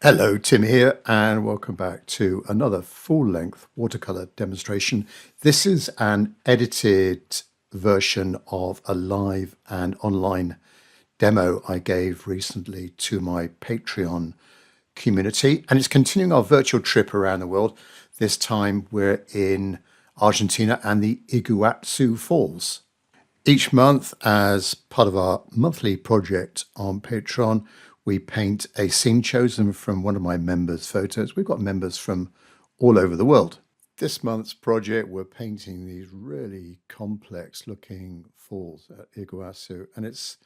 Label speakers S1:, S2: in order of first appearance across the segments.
S1: Hello, Tim here, and welcome back to another full-length watercolor demonstration. This is an edited version of a live and online demo I gave recently to my Patreon community, and it's continuing our virtual trip around the world. This time we're in Argentina and the Iguazu Falls. Each month, as part of our monthly project on Patreon, we paint a scene chosen from one of my members' photos. We've got members from all over the world. This month's project, we're painting these really complex looking falls at Iguazu, and it's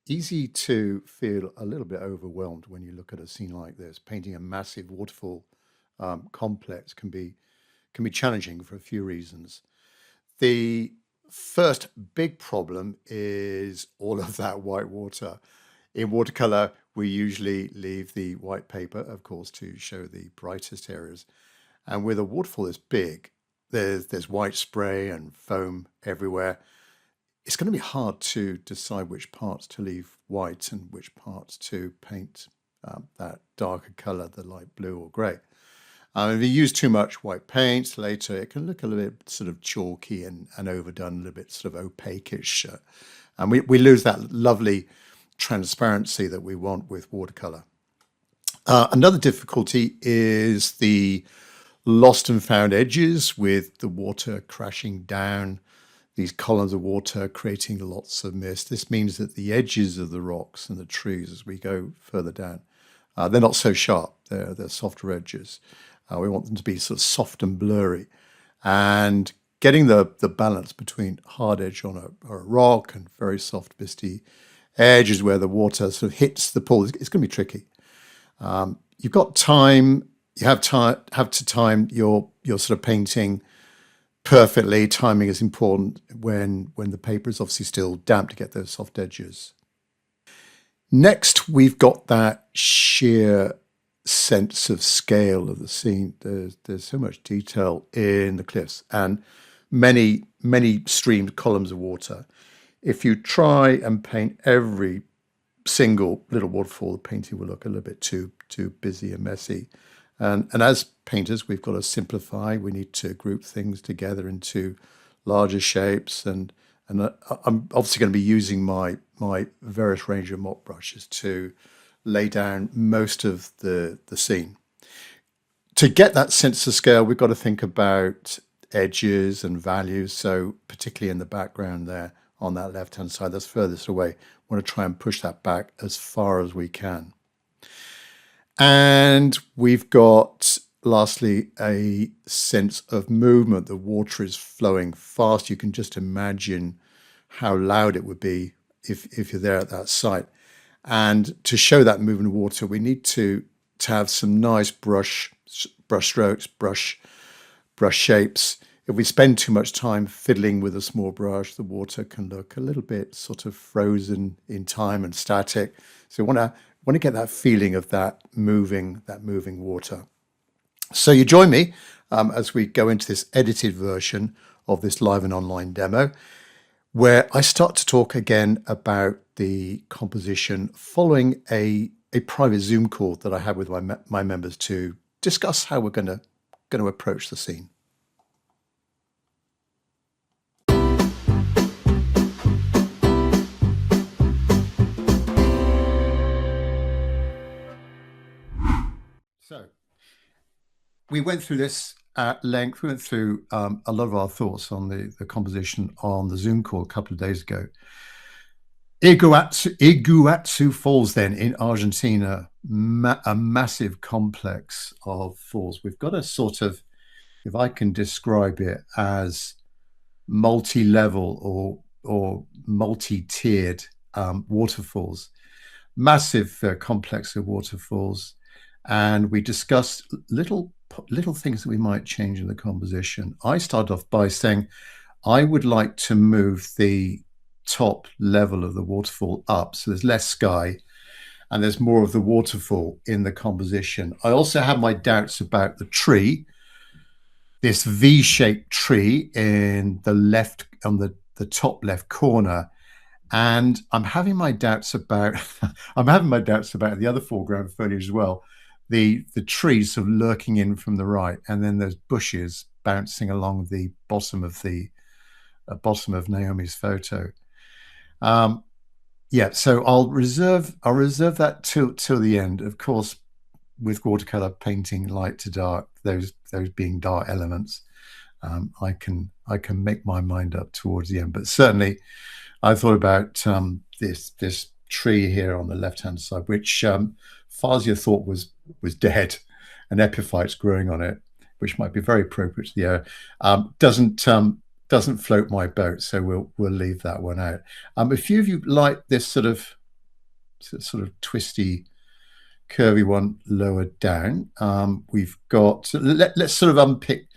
S1: easy to feel a little bit overwhelmed when you look at a scene like this. Painting a massive waterfall complex can be challenging for a few reasons. The first big problem is all of that white water. In watercolor, we usually leave the white paper, of course, to show the brightest areas. And with a waterfall this big, there's white spray and foam everywhere. It's going to be hard to decide which parts to leave white and which parts to paint that darker color, the light blue or gray. If you use too much white paint later, it can look a little bit sort of chalky and overdone, a little bit sort of opaque-ish. And we lose that lovely transparency that we want with watercolor. Another difficulty is the lost and found edges with the water crashing down, these columns of water creating lots of mist. This means that the edges of the rocks and the trees as we go further down, they're not so sharp, they're softer edges. We want them to be sort of soft and blurry. And getting the balance between hard edge on a rock and very soft, misty edges where the water sort of hits the pool, it's going to be tricky. You've got time, you have to time your sort of painting perfectly. Timing is important when the paper is obviously still damp to get those soft edges. Next, we've got that sheer sense of scale of the scene. There's so much detail in the cliffs and many streamed columns of water. If you try and paint every single little waterfall, the painting will look a little bit too busy and messy. And as painters, we've got to simplify. We need to group things together into larger shapes. And I'm obviously going to be using my various range of mop brushes to lay down most of the scene. To get that sense of scale, we've got to think about edges and values. So particularly in the background there on that left-hand side, that's furthest away, we want to try and push that back as far as we can. And we've got, lastly, a sense of movement. The water is flowing fast. You can just imagine how loud it would be if you're there at that site. And to show that movement of water, we need to have some nice brush strokes, brush shapes. If we spend too much time fiddling with a small brush, the water can look a little bit sort of frozen in time and static. So we want to get that feeling of that moving water. So you join me as we go into this edited version of this live and online demo, where I start to talk again about the composition following a private Zoom call that I had with my members to discuss how we're going to approach the scene. So we went through this at length. We went through a lot of our thoughts on the composition on the Zoom call a couple of days ago. Iguazu Falls then in Argentina, a massive complex of falls. We've got a sort of, if I can describe it as multi-level or multi-tiered waterfalls, massive complex of waterfalls. And we discussed little things that we might change in the composition. I started off by saying I would like to move the top level of the waterfall up, so there's less sky and there's more of the waterfall in the composition. I also have my doubts about the tree, this V-shaped tree in the left, on the top left corner. And I'm having my doubts about the other foreground foliage as well. the trees sort of lurking in from the right, and then those bushes bouncing along the bottom of Naomi's photo. Um, yeah, so I'll reserve that till the end. Of course, with watercolor painting light to dark, those being dark elements, I can make my mind up towards the end. But certainly, I thought about this tree here on the left hand side, which Fazia thought was dead, and epiphytes growing on it, which might be very appropriate to the area. Doesn't float my boat, so we'll leave that one out. A few of you like this sort of twisty, curvy one lower down. We've got let's sort of unpick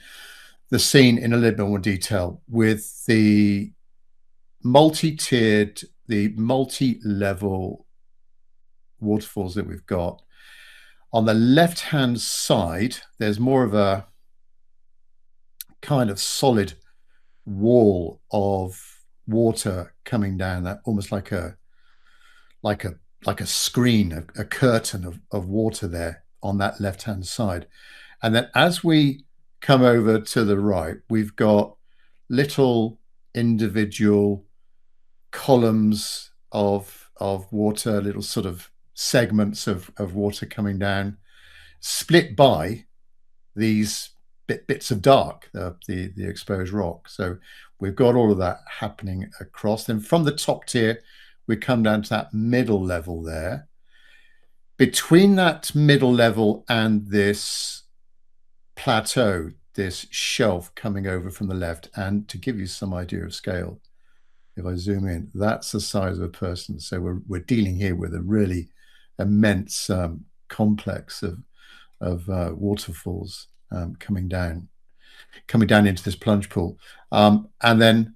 S1: the scene in a little bit more detail with the multi-tiered, the multi-level waterfalls that we've got. On the left-hand side, there's more of a kind of solid wall of water coming down, that almost like a screen, a curtain of water there on that left-hand side. And then as we come over to the right, we've got little individual columns of water, little sort of segments of water coming down, split by these bits of dark, the exposed rock. So we've got all of that happening across. Then from the top tier, we come down to that middle level there. Between that middle level and this plateau, this shelf coming over from the left, and to give you some idea of scale, if I zoom in, that's the size of a person. So we're dealing here with a really immense complex of waterfalls coming down into this plunge pool. And then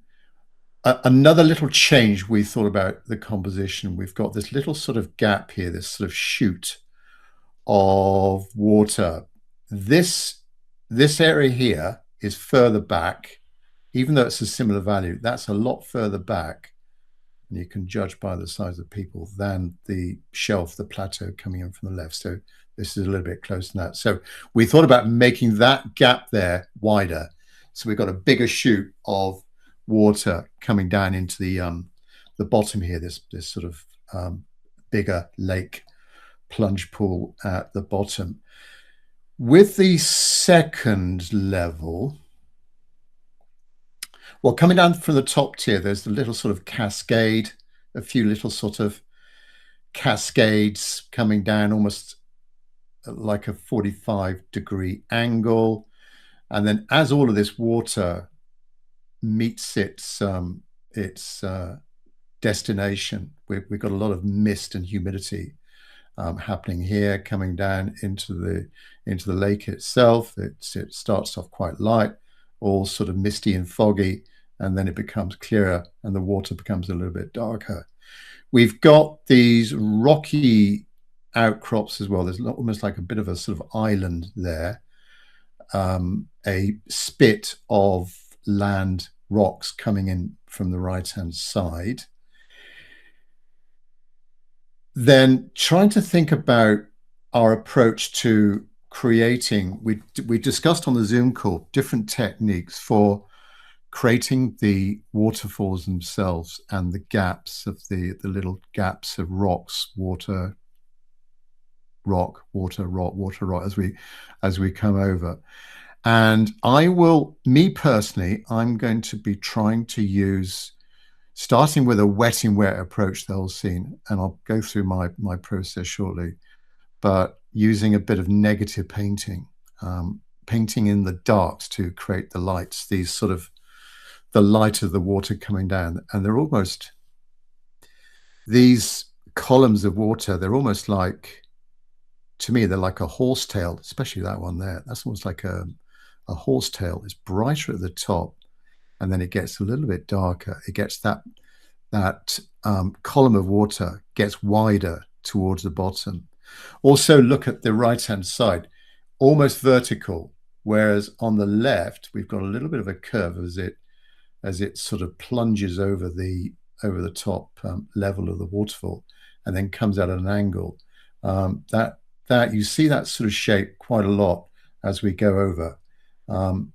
S1: another little change we thought about the composition. We've got this little sort of gap here, this sort of chute of water. This area here is further back, even though it's a similar value. That's a lot further back, and you can judge by the size of people, than the shelf, the plateau coming in from the left. So this is a little bit closer than that. So we thought about making that gap there wider. So we've got a bigger chute of water coming down into the bottom here, this sort of bigger lake plunge pool at the bottom. With the second level, well, coming down from the top tier, there's the little sort of cascade, a few little sort of cascades coming down almost like a 45-degree angle. And then as all of this water meets its destination, we've got a lot of mist and humidity happening here, coming down into the lake itself. It starts off quite light, all sort of misty and foggy, and then it becomes clearer and the water becomes a little bit darker. We've got these rocky outcrops as well. There's almost like a bit of a sort of island there, a spit of land rocks coming in from the right-hand side. Then trying to think about our approach to creating, we discussed on the Zoom call different techniques for creating the waterfalls themselves and the gaps of the little gaps of rocks, water, rock, water, rock, water, rock, as we come over. And me personally, I'm going to be trying to use, starting with a wet in wet approach, the whole scene, and I'll go through my process shortly, but using a bit of negative painting, painting in the darks to create the lights, these sort of the light of the water coming down. And they're almost, these columns of water, they're almost like, to me, they're like a horsetail, especially that one there. That's almost like a horsetail. It's brighter at the top, and then it gets a little bit darker. It gets that column of water gets wider towards the bottom. Also, look at the right-hand side, almost vertical, whereas on the left, we've got a little bit of a curve as it sort of plunges over the top level of the waterfall and then comes out at an angle. That that, you see that sort of shape quite a lot as we go over. Um,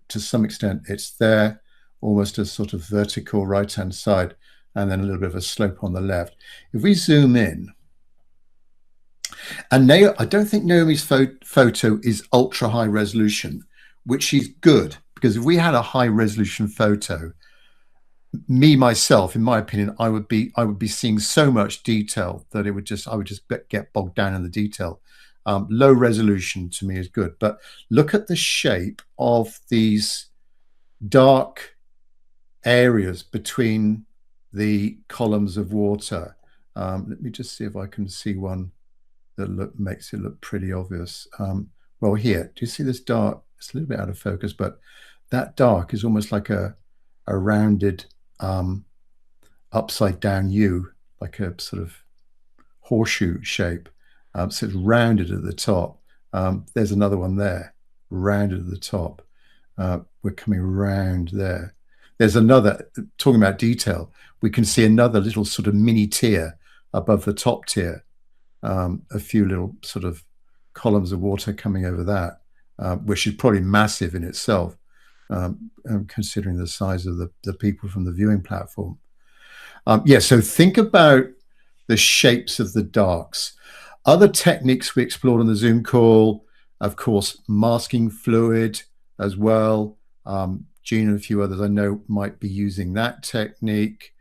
S1: to some extent, it's there, almost a sort of vertical right-hand side, and then a little bit of a slope on the left. If we zoom in, and I don't think Naomi's photo is ultra high resolution, which is good, because if we had a high resolution photo, myself, in my opinion, I would be seeing so much detail that I would just get bogged down in the detail. Low resolution to me is good, but look at the shape of these dark areas between the columns of water. Let me just see if I can see one that makes it look pretty obvious. Well, here, do you see this dark? It's a little bit out of focus, but that dark is almost like a rounded upside down U, like a sort of horseshoe shape. So it's rounded at the top. There's another one there, rounded at the top. We're coming round there. There's another, talking about detail, we can see another little sort of mini tier above the top tier. A few little sort of columns of water coming over that, which is probably massive in itself, considering the size of the people from the viewing platform. Yeah, so think about the shapes of the darks. Other techniques we explored on the Zoom call, of course, masking fluid as well. Gene and a few others I know might be using that technique.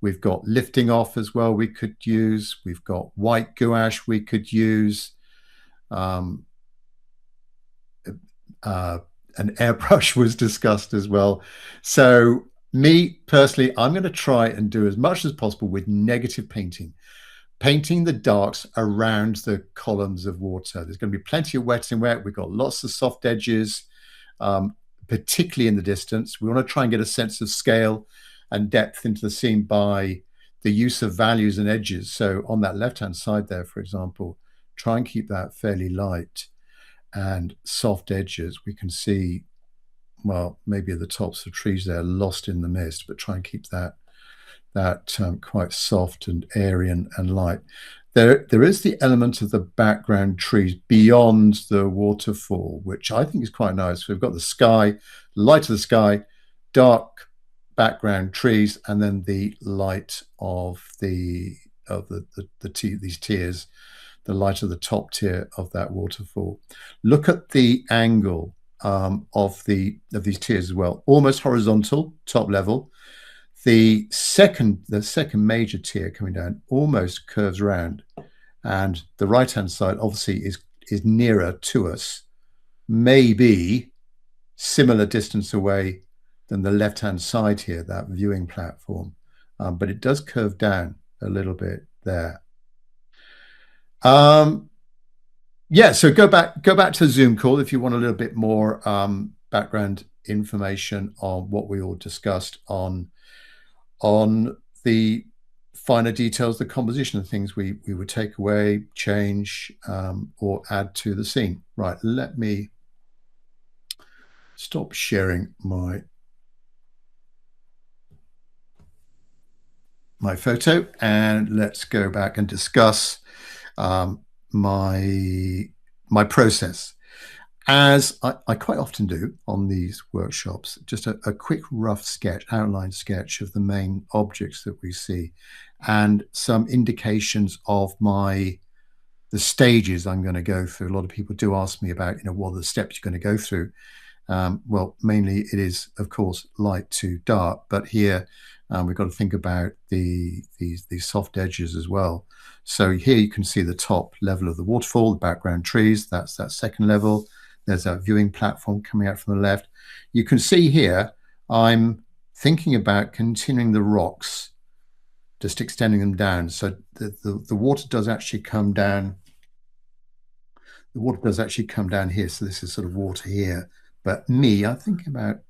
S1: We've got lifting off as well we could use. We've got white gouache we could use. An airbrush was discussed as well. So me personally, I'm going to try and do as much as possible with negative painting the darks around the columns of water. There's going to be plenty of wet and wet. We've got lots of soft edges, particularly in the distance. We want to try and get a sense of scale and depth into the scene by the use of values and edges. So on that left-hand side there, for example, try and keep that fairly light and soft edges. We can see, well, maybe the tops of trees there lost in the mist, but try and keep that quite soft and airy and light. There is the element of the background trees beyond the waterfall, which I think is quite nice. We've got the sky, light of the sky, dark background trees, and then the light of these tiers, the light of the top tier of that waterfall. Look at the angle of these tiers as well, almost horizontal, top level. The second major tier coming down almost curves around, and the right-hand side obviously is nearer to us, maybe similar distance away than the left-hand side here, that viewing platform, but it does curve down a little bit there. Yeah, so go back to the Zoom call if you want a little bit more background information on what we all discussed on the finer details, the composition of things we would take away, change, or add to the scene. Right, let me stop sharing my photo, and let's go back and discuss my process. As I quite often do on these workshops, just a quick rough sketch, outline sketch of the main objects that we see, and some indications of the stages I'm going to go through. A lot of people do ask me about, what are the steps you're going to go through. Well, mainly it is, of course, light to dark, but here we've got to think about these soft edges as well. So here you can see the top level of the waterfall, the background trees. That's that second level. There's that viewing platform coming out from the left. You can see here, I'm thinking about continuing the rocks, just extending them down. So the water does actually come down. The water does actually come down here. So this is sort of water here. But I'm thinking about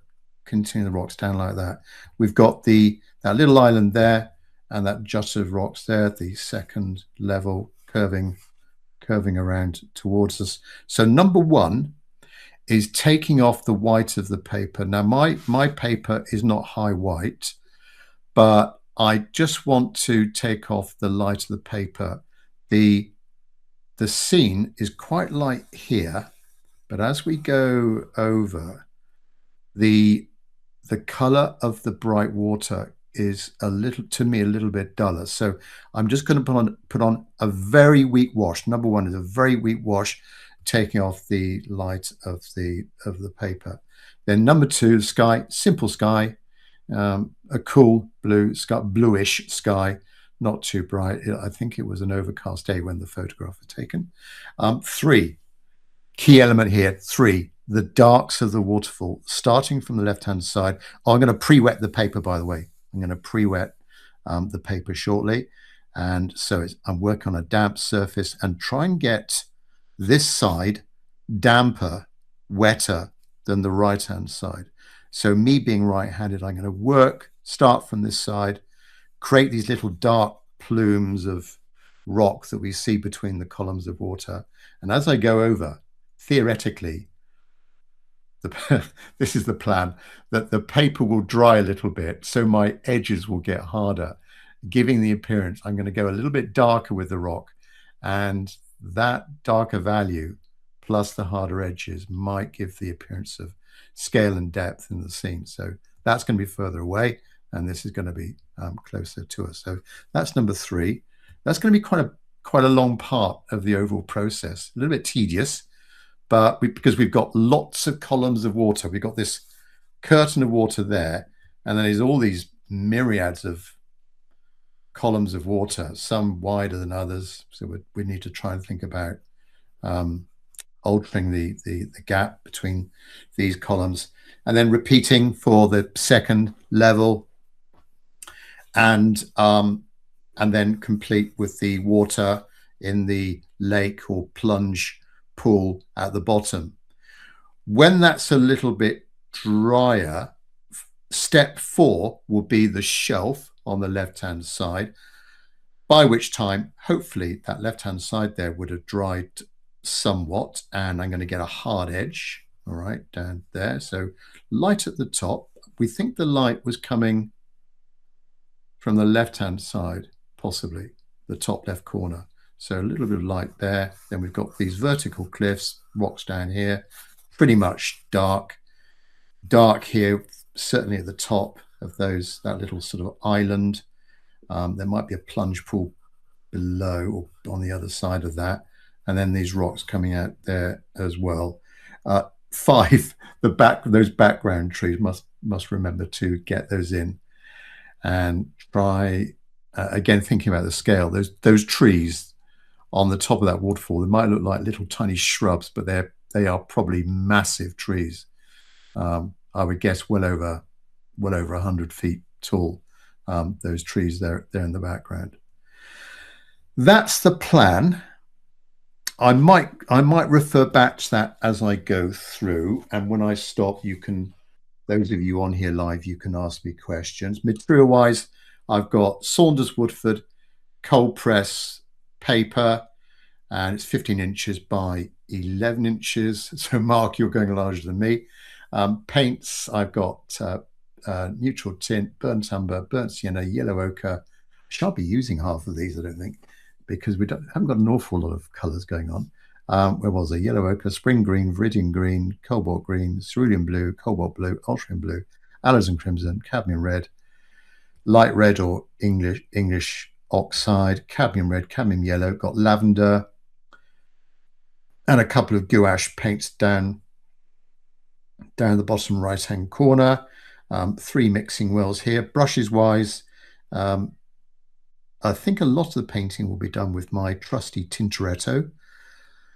S1: continuing the rocks down like that. We've got that little island there and that jutted of rocks there, the second level curving around towards us. So number one is taking off the white of the paper. Now, my paper is not high white, but I just want to take off the light of the paper. The the scene is quite light here, but as we go over, the color of the bright water is a little, to me, a little bit duller. So I'm just going to put on a very weak wash. Number one is a very weak wash, taking off the light of the paper. Then number two, sky, simple sky, a cool blue sky, bluish sky, not too bright. I think it was an overcast day when the photograph was taken. Three, key element here, three, the darks of the waterfall, starting from the left-hand side. Oh, I'm going to pre-wet the paper, by the way. I'm going to pre-wet the paper shortly. And so I'm working on a damp surface and try and get this side damper, wetter than the right-hand side. So me being right-handed, I'm going to start from this side, create these little dark plumes of rock that we see between the columns of water. And as I go over, theoretically, this is the plan, that the paper will dry a little bit, so my edges will get harder, giving the appearance I'm going to go a little bit darker with the rock, and that darker value plus the harder edges might give the appearance of scale and depth in the scene. So that's going to be further away, and this is going to be closer to us. So that's number three. That's going to be quite a long part of the overall process, a little bit tedious, but because we've got lots of columns of water. We've got this curtain of water there, and then there's all these myriads of columns of water, some wider than others. So we need to try and think about altering the gap between these columns, and then repeating for the second level, and then complete with the water in the lake or plunge pool at the bottom. When that's a little bit drier, step 4 will be the shelf on the left-hand side, by which time, hopefully, that left-hand side there would have dried somewhat, and I'm going to get a hard edge, all right, down there. So light at the top. We think the light was coming from the left-hand side, possibly the top left corner. So a little bit of light there. Then we've got these vertical cliffs, rocks down here, pretty much dark. Dark here, certainly at the top of those, that little sort of island. There might be a plunge pool below or on the other side of that. And then these rocks coming out there as well. 5, those background trees, must remember to get those in. And try, again, thinking about the scale, those trees on the top of that waterfall, they might look like little tiny shrubs, but they are probably massive trees. I would guess well over 100 feet tall, those trees there in the background. That's the plan. I might refer back to that as I go through, and when I stop, those of you on here live, you can ask me questions. Material-wise, I've got Saunders Woodford cold press paper, and it's 15 inches by 11 inches. So Mark, you're going larger than me. Paints, I've got neutral tint, burnt umber, burnt sienna, yellow ochre. I shan't be using half of these, I don't think, because haven't got an awful lot of colours going on. Where was it? Yellow ochre, spring green, viridian green, cobalt green, cerulean blue, cobalt blue, ultramarine blue, alizarin crimson, cadmium red, light red or English oxide, cadmium red, cadmium yellow, got lavender, and a couple of gouache paints down the bottom right hand corner. 3 mixing wells here. Brushes wise, I think a lot of the painting will be done with my trusty Tintoretto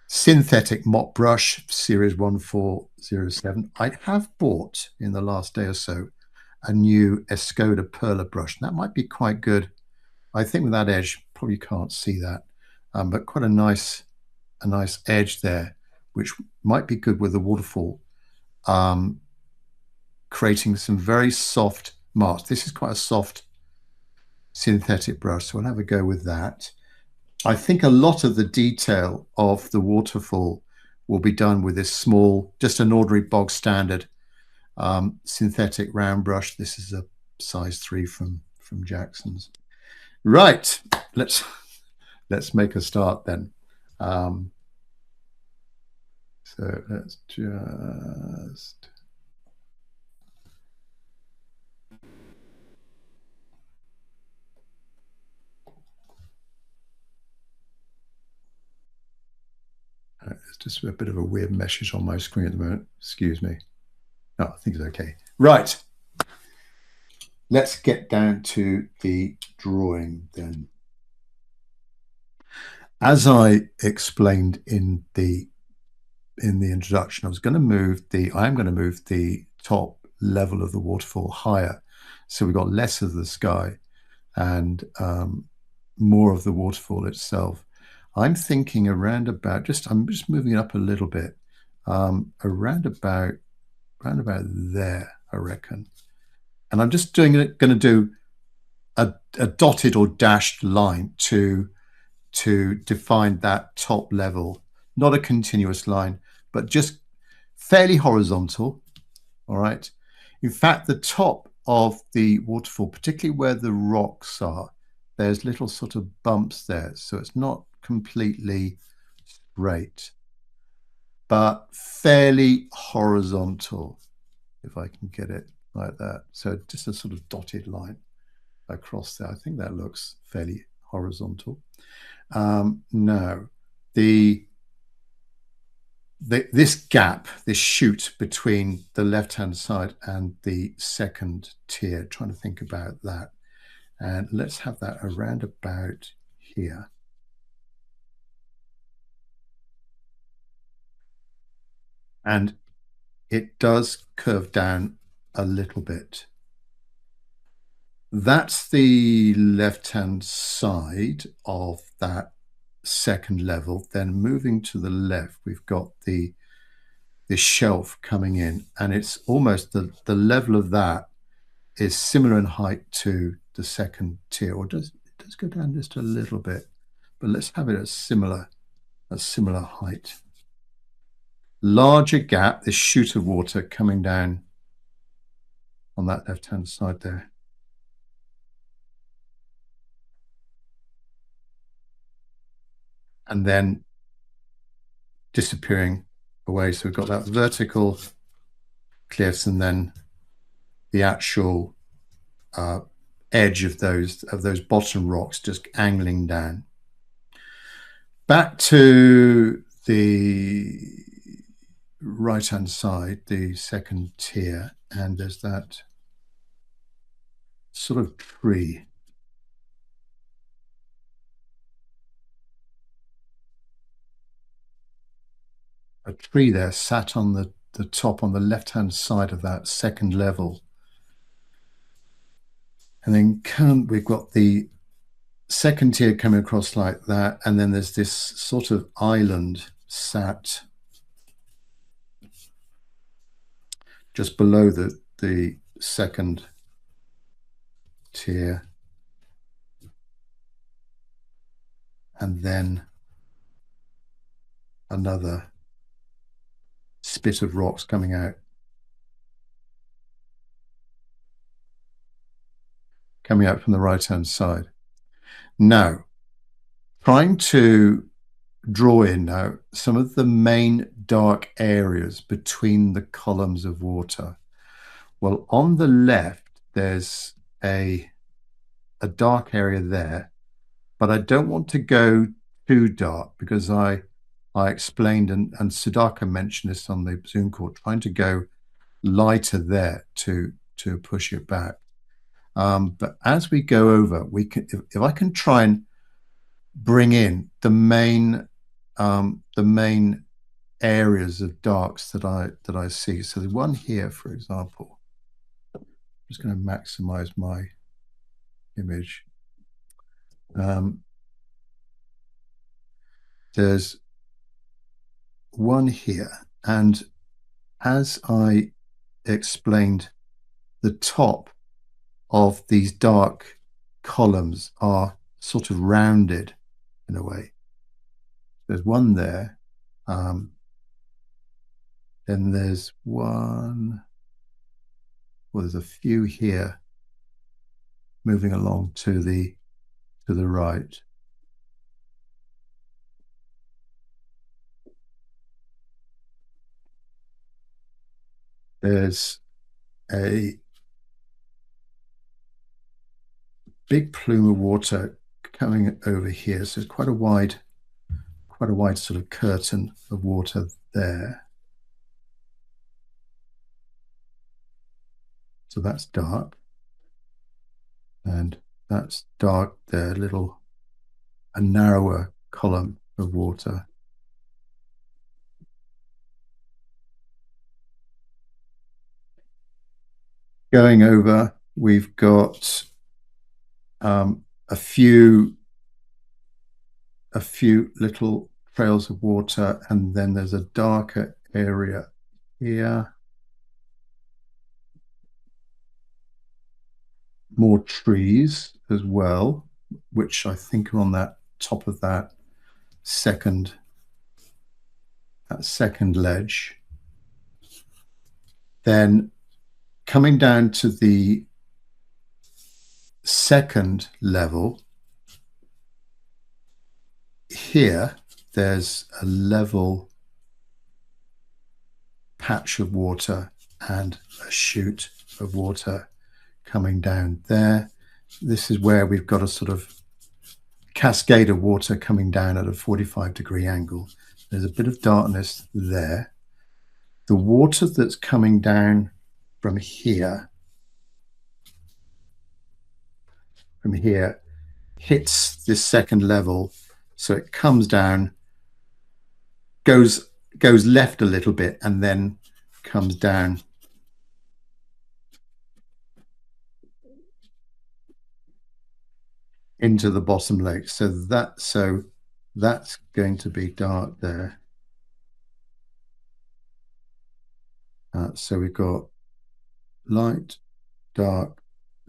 S1: synthetic mop brush, series 1407. I have bought in the last day or so a new Escoda Perla brush. That might be quite good. I think with that edge, probably can't see that, but quite a nice edge there, which might be good with the waterfall, creating some very soft marks. This is quite a soft synthetic brush, so we'll have a go with that. I think a lot of the detail of the waterfall will be done with this small, just an ordinary bog standard synthetic round brush. This is a size 3 from Jackson's. Right, let's make a start then. Um, so let's just. It's just a bit of a weird message on my screen at the moment. Excuse me. No, I think it's okay. Right. Let's get down to the drawing then. As I explained in the introduction, I am going to move the top level of the waterfall higher. So we've got less of the sky and more of the waterfall itself. I'm thinking around about I'm just moving it up a little bit, around about there, I reckon. And I'm just going to do a dotted or dashed line to define that top level, not a continuous line, but just fairly horizontal. All right. In fact, the top of the waterfall, particularly where the rocks are, there's little sort of bumps there. So it's not completely straight, but fairly horizontal, if I can get it like that. So just a sort of dotted line across there. I think that looks fairly horizontal. Now, this gap, this chute between the left-hand side and the second tier, trying to think about that. And let's have that around about here. And it does curve down a little bit. That's the left-hand side of that second level. Then moving to the left, we've got this shelf coming in, and it's almost the level of that is similar in height to the second tier, or it does go down just a little bit, but let's have it at similar height. Larger gap, this chute of water coming down on that left-hand side there. And then disappearing away. So we've got that vertical cliffs and then the actual edge of those bottom rocks just angling down. Back to the right-hand side, the second tier, and there's that sort of tree. A tree there sat on the top on the left-hand side of that second level. And then we've got the second tier coming across like that, and then there's this sort of island sat just below the second tier, and then another spit of rocks coming out from the right-hand side. Now, trying to draw in now some of the main dark areas between the columns of water. Well, on the left, there's a dark area there, but I don't want to go too dark because I explained, and Sudhakar mentioned this on the Zoom call, trying to go lighter there to push it back. But as we go over, we can, if I can try and bring in the main areas of darks that I see. So the one here, for example, I'm just going to maximize my image. There's one here, and as I explained, the top of these dark columns are sort of rounded in a way. There's one there. Then there's one. Well, there's a few here moving along to the right. there's a big plume of water coming over here. So it's quite a wide sort of curtain of water there. So that's dark. And that's dark there, a narrower column of water. Going over, we've got a few little trails of water, and then there's a darker area here. More trees as well, which I think are on that top of that second ledge. Then coming down to the second level, here there's a level patch of water and a chute of water coming down there. This is where we've got a sort of cascade of water coming down at a 45-degree angle. There's a bit of darkness there. The water that's coming down from here hits this second level, so it comes down, goes left a little bit, and then comes down into the bottom lake. So that's going to be dark there. So we've got light, dark,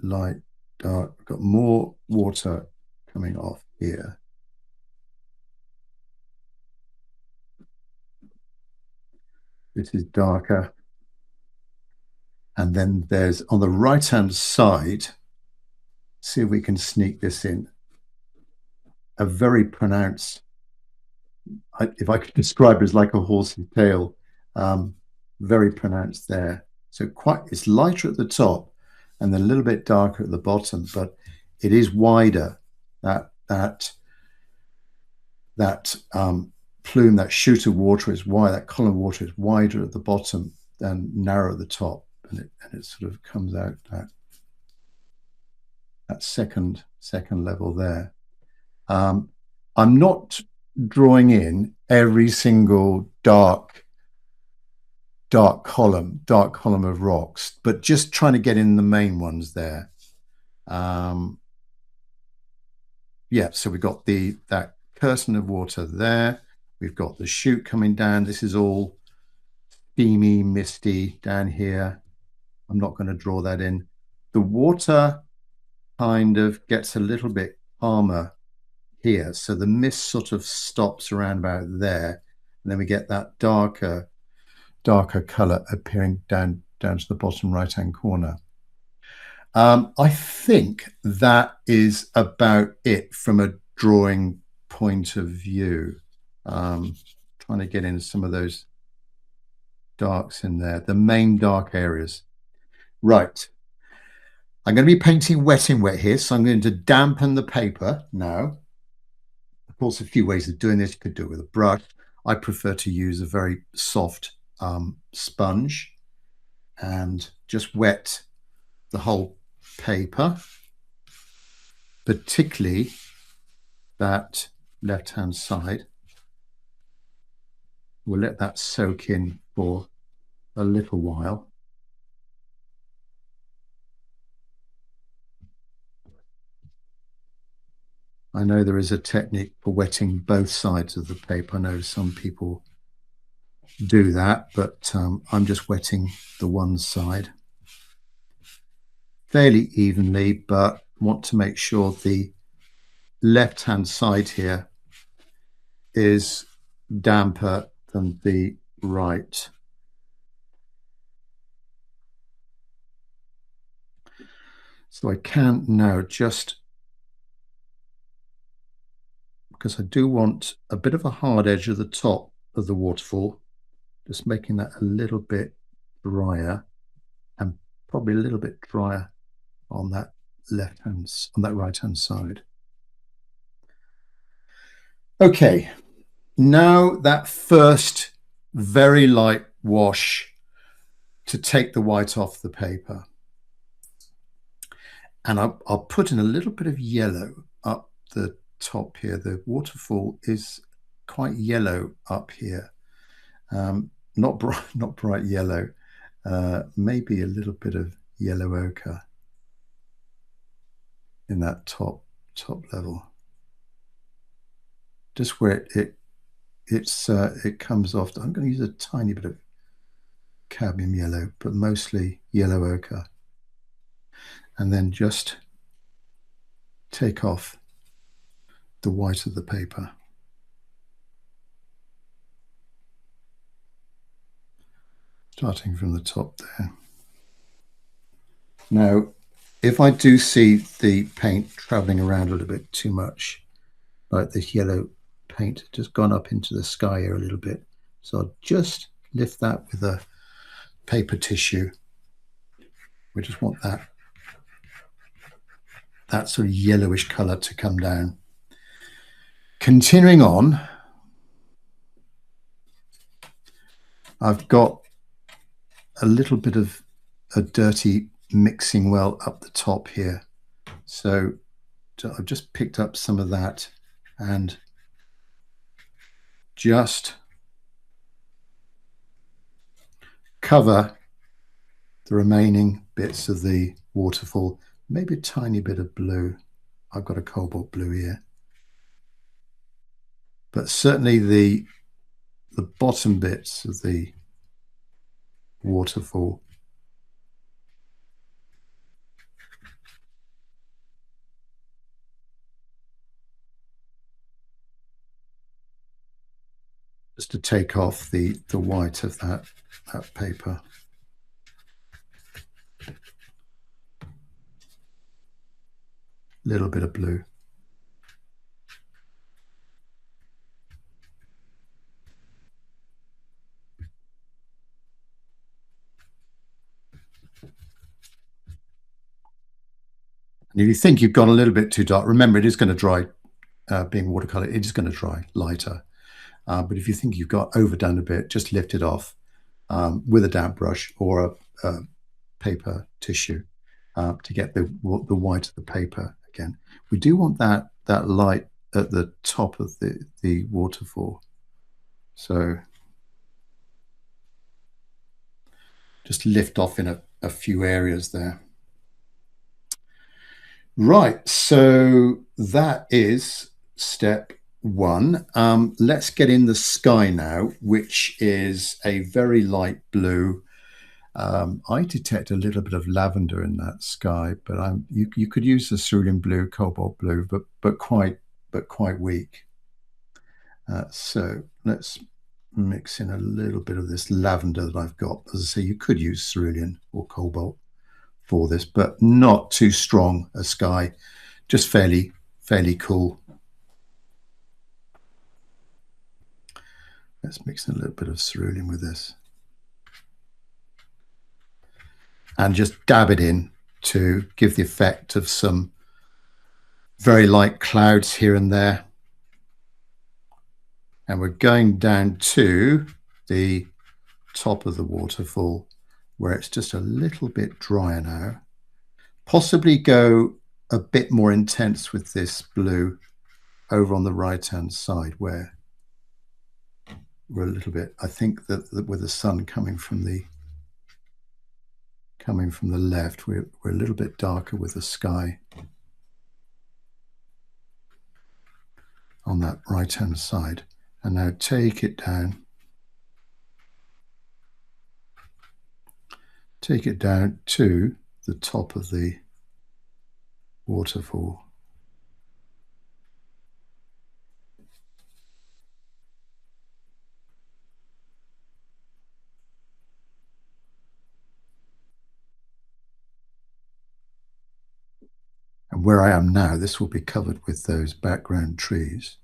S1: light, dark. We've got more water coming off here. This is darker. And then there's on the right-hand side, see if we can sneak this in, a very pronounced, if I could describe it as like a horse's tail, very pronounced there. So it's lighter at the top and then a little bit darker at the bottom, but it is wider. That plume, that chute of water is wide, that column of water is wider at the bottom than narrow at the top, and it sort of comes out that second level there. I'm not drawing in every single dark column of rocks, but just trying to get in the main ones there. Yeah, so we've got that curtain of water there. We've got the chute coming down. This is all steamy, misty down here. I'm not going to draw that in. The water kind of gets a little bit calmer here. So the mist sort of stops around about there. And then we get that darker color appearing down to the bottom right-hand corner. I think that is about it from a drawing point of view. Trying to get in some of those darks in there, the main dark areas. Right. I'm going to be painting wet in wet here, so I'm going to dampen the paper now. Of course, a few ways of doing this. You could do it with a brush. I prefer to use a very soft sponge and just wet the whole paper, particularly that left-hand side. We'll let that soak in for a little while. I know there is a technique for wetting both sides of the paper. I know some people do that, but I'm just wetting the one side fairly evenly, but want to make sure the left-hand side here is damper than the right. So I can now just, because I do want a bit of a hard edge at the top of the waterfall, just making that a little bit drier and probably a little bit drier on that right hand side. Okay, now that first very light wash to take the white off the paper. And I'll put in a little bit of yellow up the top here. The waterfall is quite yellow up here. Not bright yellow, maybe a little bit of yellow ochre in that top level. Just where it comes off. I'm going to use a tiny bit of cadmium yellow, but mostly yellow ochre. And then just take off the white of the paper. Starting from the top there. Now, if I do see the paint traveling around a little bit too much, like this yellow paint just gone up into the sky here a little bit, so I'll just lift that with a paper tissue. We just want that sort of yellowish color to come down. Continuing on, I've got a little bit of a dirty mixing well up the top here. So I've just picked up some of that and just cover the remaining bits of the waterfall. Maybe a tiny bit of blue. I've got a cobalt blue here. But certainly the bottom bits of the waterfall just to take off the white of that paper. Little bit of blue. And if you think you've gone a little bit too dark, remember it is going to dry, being watercolor, it is going to dry lighter. But if you think you've got overdone a bit, just lift it off with a damp brush or a paper tissue to get the white of the paper again. We do want that light at the top of the waterfall. So just lift off in a few areas there. Right, so that is step one. Let's get in the sky now, which is a very light blue. I detect a little bit of lavender in that sky, but you could use the cerulean blue, cobalt blue, but quite weak. So let's mix in a little bit of this lavender that I've got. As I say, you could use cerulean or cobalt for this, but not too strong a sky, just fairly cool. Let's mix in a little bit of cerulean with this. And just dab it in to give the effect of some very light clouds here and there. And we're going down to the top of the waterfall where it's just a little bit drier now. Possibly go a bit more intense with this blue over on the right-hand side where we're a little bit, I think that with the sun coming from the left, we're a little bit darker with the sky on that right-hand side. And now take it down. Take it down to the top of the waterfall. And where I am now, this will be covered with those background trees.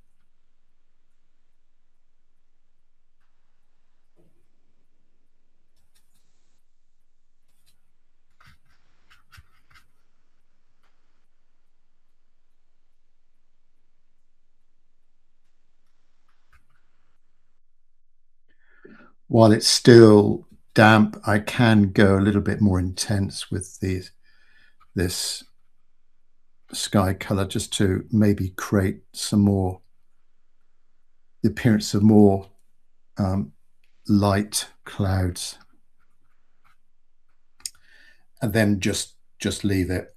S1: while it's still damp, I can go a little bit more intense with this sky color just to maybe create some more, the appearance of more light clouds, and then just leave it.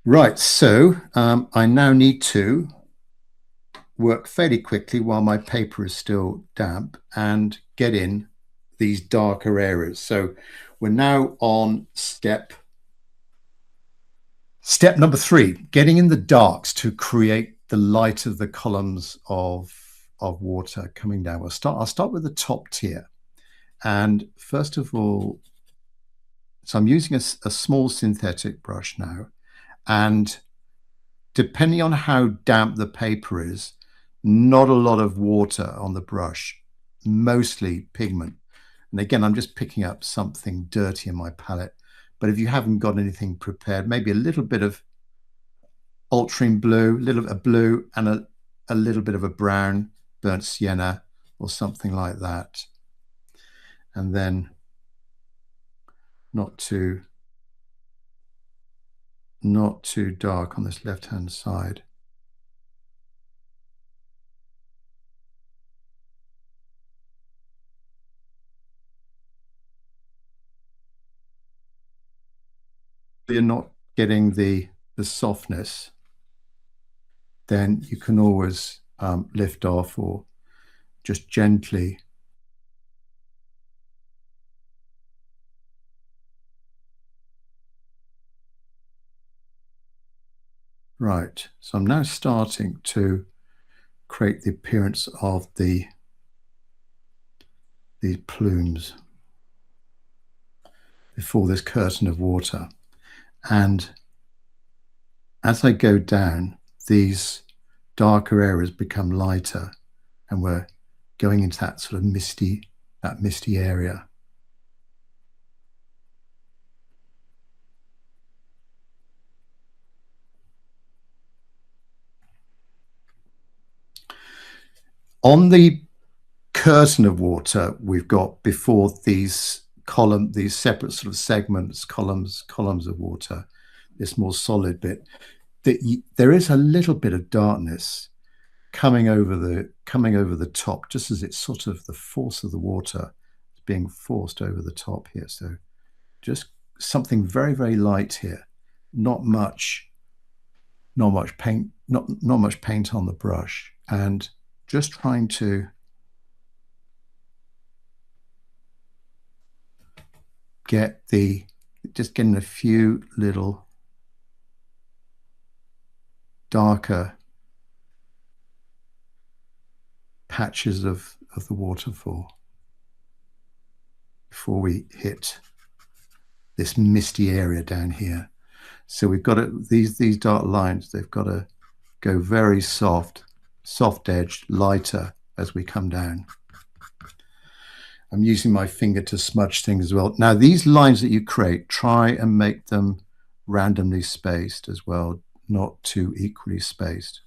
S1: Right, so I now need to work fairly quickly while my paper is still damp and get in these darker areas. So we're now on step number 3, getting in the darks to create the light of the columns of water coming down. I'll start with the top tier. And first of all, so I'm using a small synthetic brush now, and depending on how damp the paper is, not a lot of water on the brush, mostly pigment. And again, I'm just picking up something dirty in my palette. But if you haven't got anything prepared, maybe a little bit of ultramarine blue, a blue, and a little bit of a brown, burnt sienna, or something like that. And then not too dark on this left-hand side. You're not getting the softness, then you can always lift off or just gently right. So I'm now starting to create the appearance of these plumes before this curtain of water. And as I go down, these darker areas become lighter, and we're going into that sort of misty area. On the curtain of water we've got before these separate sort of segments, columns of water, this more solid bit, there is a little bit of darkness coming over the top, just as it's sort of the force of the water being forced over the top here. So just something very, very light here, not much paint, not much paint on the brush, and just trying to getting a few little darker patches of the waterfall before we hit this misty area down here. So we've got these dark lines, they've got to go very soft edged, lighter as we come down. I'm using my finger to smudge things as well. Now, these lines that you create, try and make them randomly spaced as well, not too equally spaced.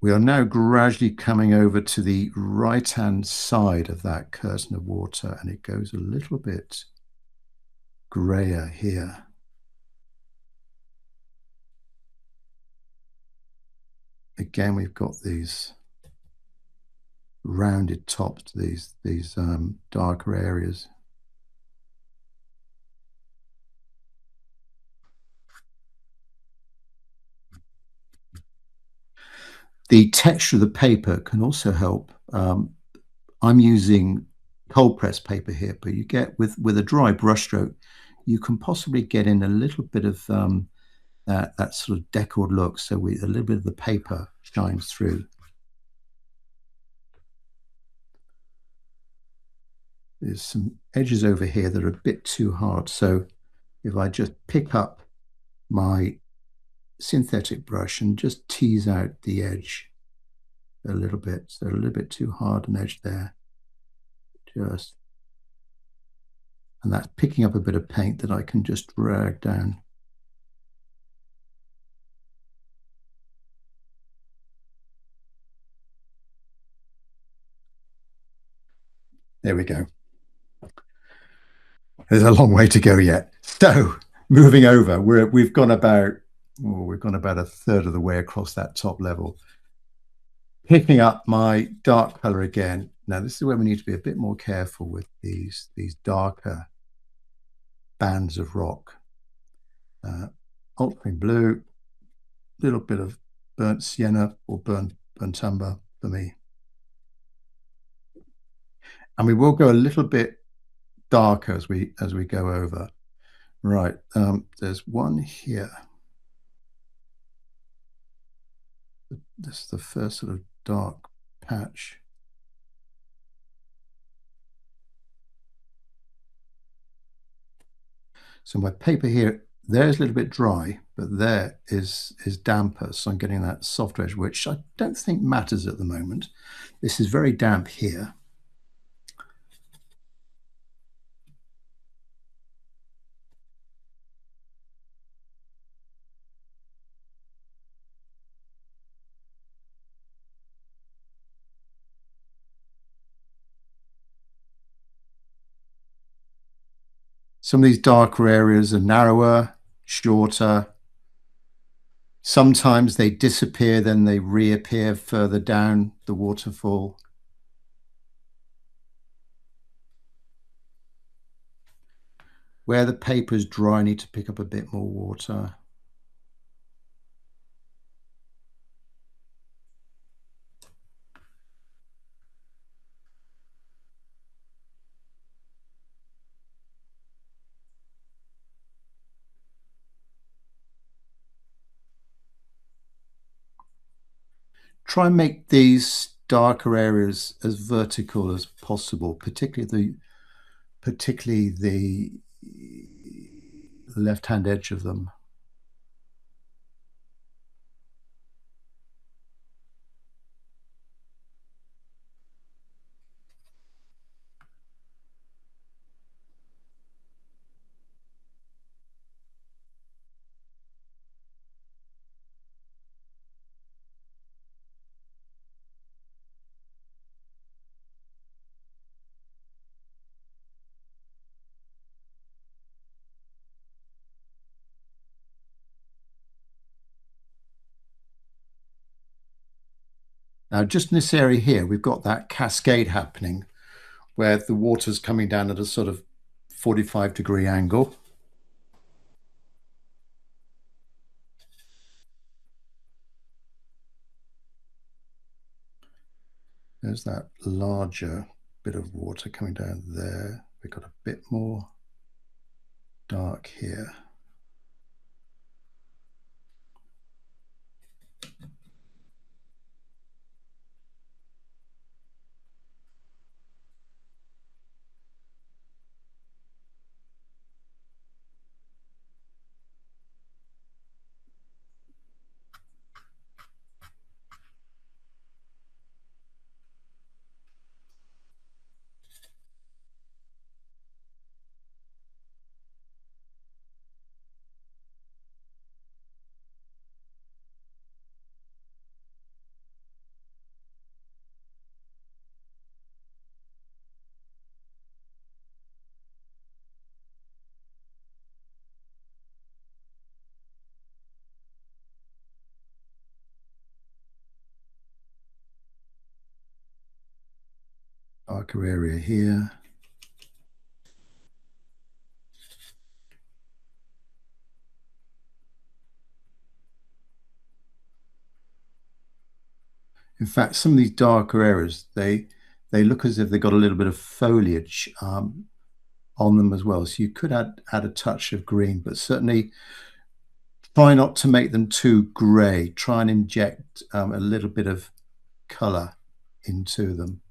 S1: We are now gradually coming over to the right-hand side of that curtain of water, and it goes a little bit grayer here. Again, we've got these rounded tops to these darker areas. The texture of the paper can also help. I'm using cold press paper here, but you get with a dry brushstroke, you can possibly get in a little bit of that sort of decored look. So a little bit of the paper shines through. There's some edges over here that are a bit too hard. So if I just pick up my synthetic brush and just tease out the edge a little bit, so a little bit too hard an edge there, and that's picking up a bit of paint that I can just drag down. There we go. There's a long way to go yet. So moving over, we've gone about a third of the way across that top level. Picking up my dark color again. Now this is where we need to be a bit more careful with these darker bands of rock. Ultramarine blue, little bit of burnt sienna or burnt umber for me. And we will go a little bit darker as we go over. Right, there's one here. This is the first sort of dark patch. So my paper here, there's a little bit dry, but there is damper. So I'm getting that soft edge, which I don't think matters at the moment. This is very damp here. Some of these darker areas are narrower, shorter. Sometimes they disappear, then they reappear further down the waterfall. Where the paper is dry, I need to pick up a bit more water. Try and make these darker areas as vertical as possible, particularly the left-hand edge of them. Now, just in this area here, we've got that cascade happening where the water's coming down at a sort of 45-degree angle. There's that larger bit of water coming down there. We've got a bit more dark here. Darker area here. In fact, some of these darker areas, they look as if they've got a little bit of foliage on them as well. So you could add a touch of green, but certainly try not to make them too grey. Try and inject a little bit of colour into them.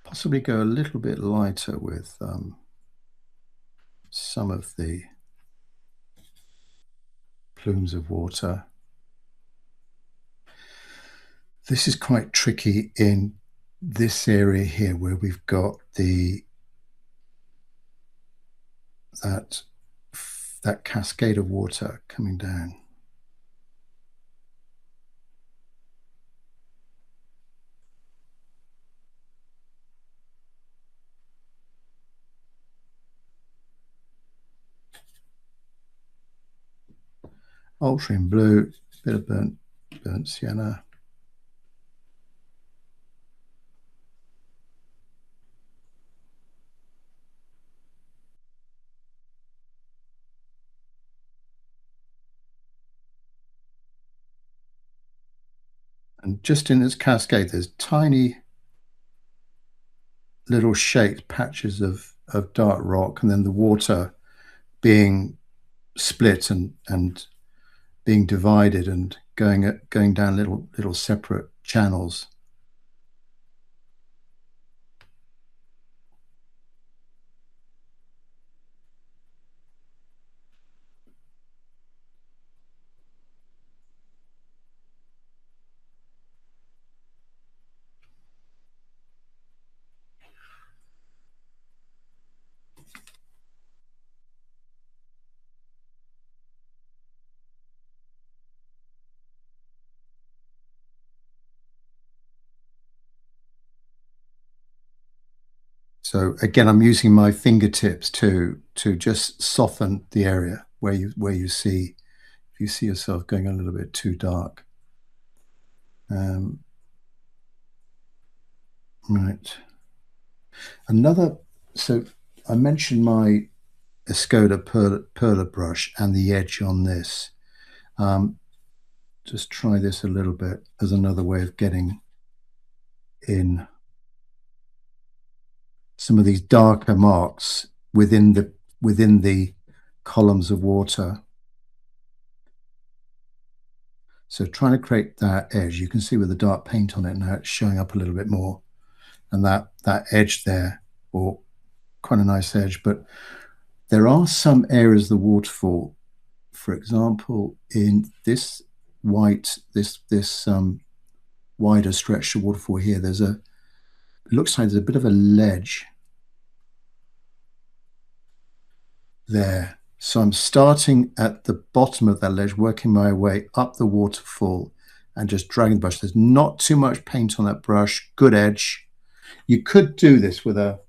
S1: Possibly go a little bit lighter with some of the plumes of water. This is quite tricky in this area here where we've got that cascade of water coming down. Ultramarine blue, bit of burnt sienna. And just in this cascade, there's tiny little shaped patches of dark rock, and then the water being split and being divided and going down little separate channels. So again, I'm using my fingertips to just soften the area where you see, if you see yourself going a little bit too dark. Right. So I mentioned my Escoda Perla brush and the edge on this. Just try this a little bit as another way of getting in some of these darker marks within the columns of water. So trying to create that edge, you can see with the dark paint on it now, it's showing up a little bit more, and that edge there, or quite a nice edge. But there are some areas of the waterfall, for example, in this wider stretch of waterfall here, it looks like there's a bit of a ledge there. So I'm starting at the bottom of that ledge, working my way up the waterfall and just dragging the brush. There's not too much paint on that brush, good edge. You could do this with a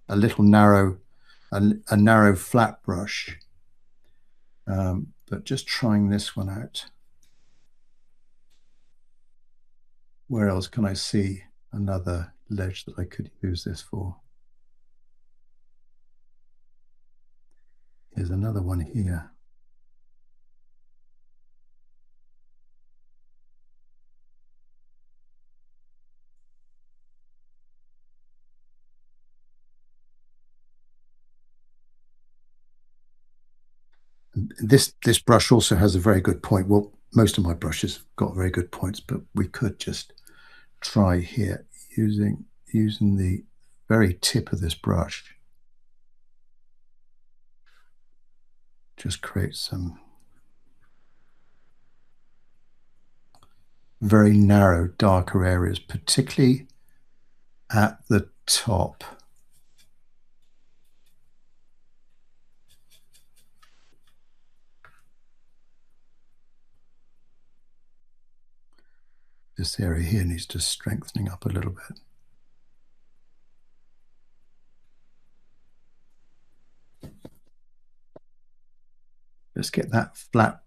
S1: little narrow, a narrow flat brush, but just trying this one out. Where else can I see another ledge that I could use this for? Here's another one here. This brush also has a very good point. Well, most of my brushes have got very good points, but we could just try here using the very tip of this brush. Just create some very narrow, darker areas, particularly at the top. This area here needs just strengthening up a little bit. Let's get that flat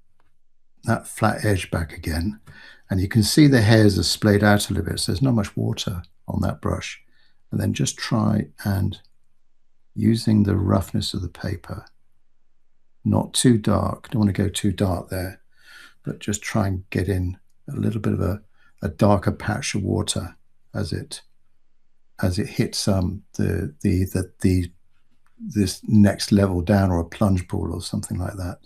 S1: edge back again. And you can see the hairs are splayed out a little bit, so there's not much water on that brush. And then just try and, using the roughness of the paper, not too dark, don't want to go too dark there, but just try and get in a little bit of a darker patch of water as it hits this next level down, or a plunge pool or something like that.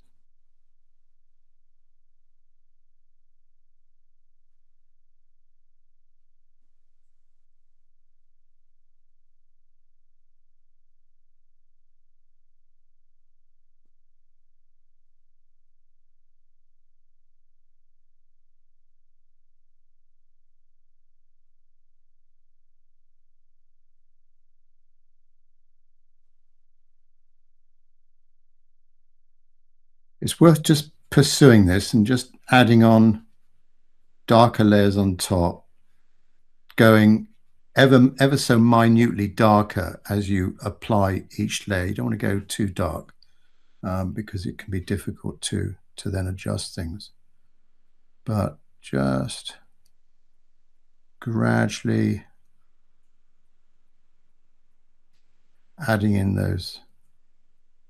S1: It's worth just pursuing this and just adding on darker layers on top, going ever so minutely darker as you apply each layer. You don't want to go too dark because it can be difficult to then adjust things. But just gradually adding in those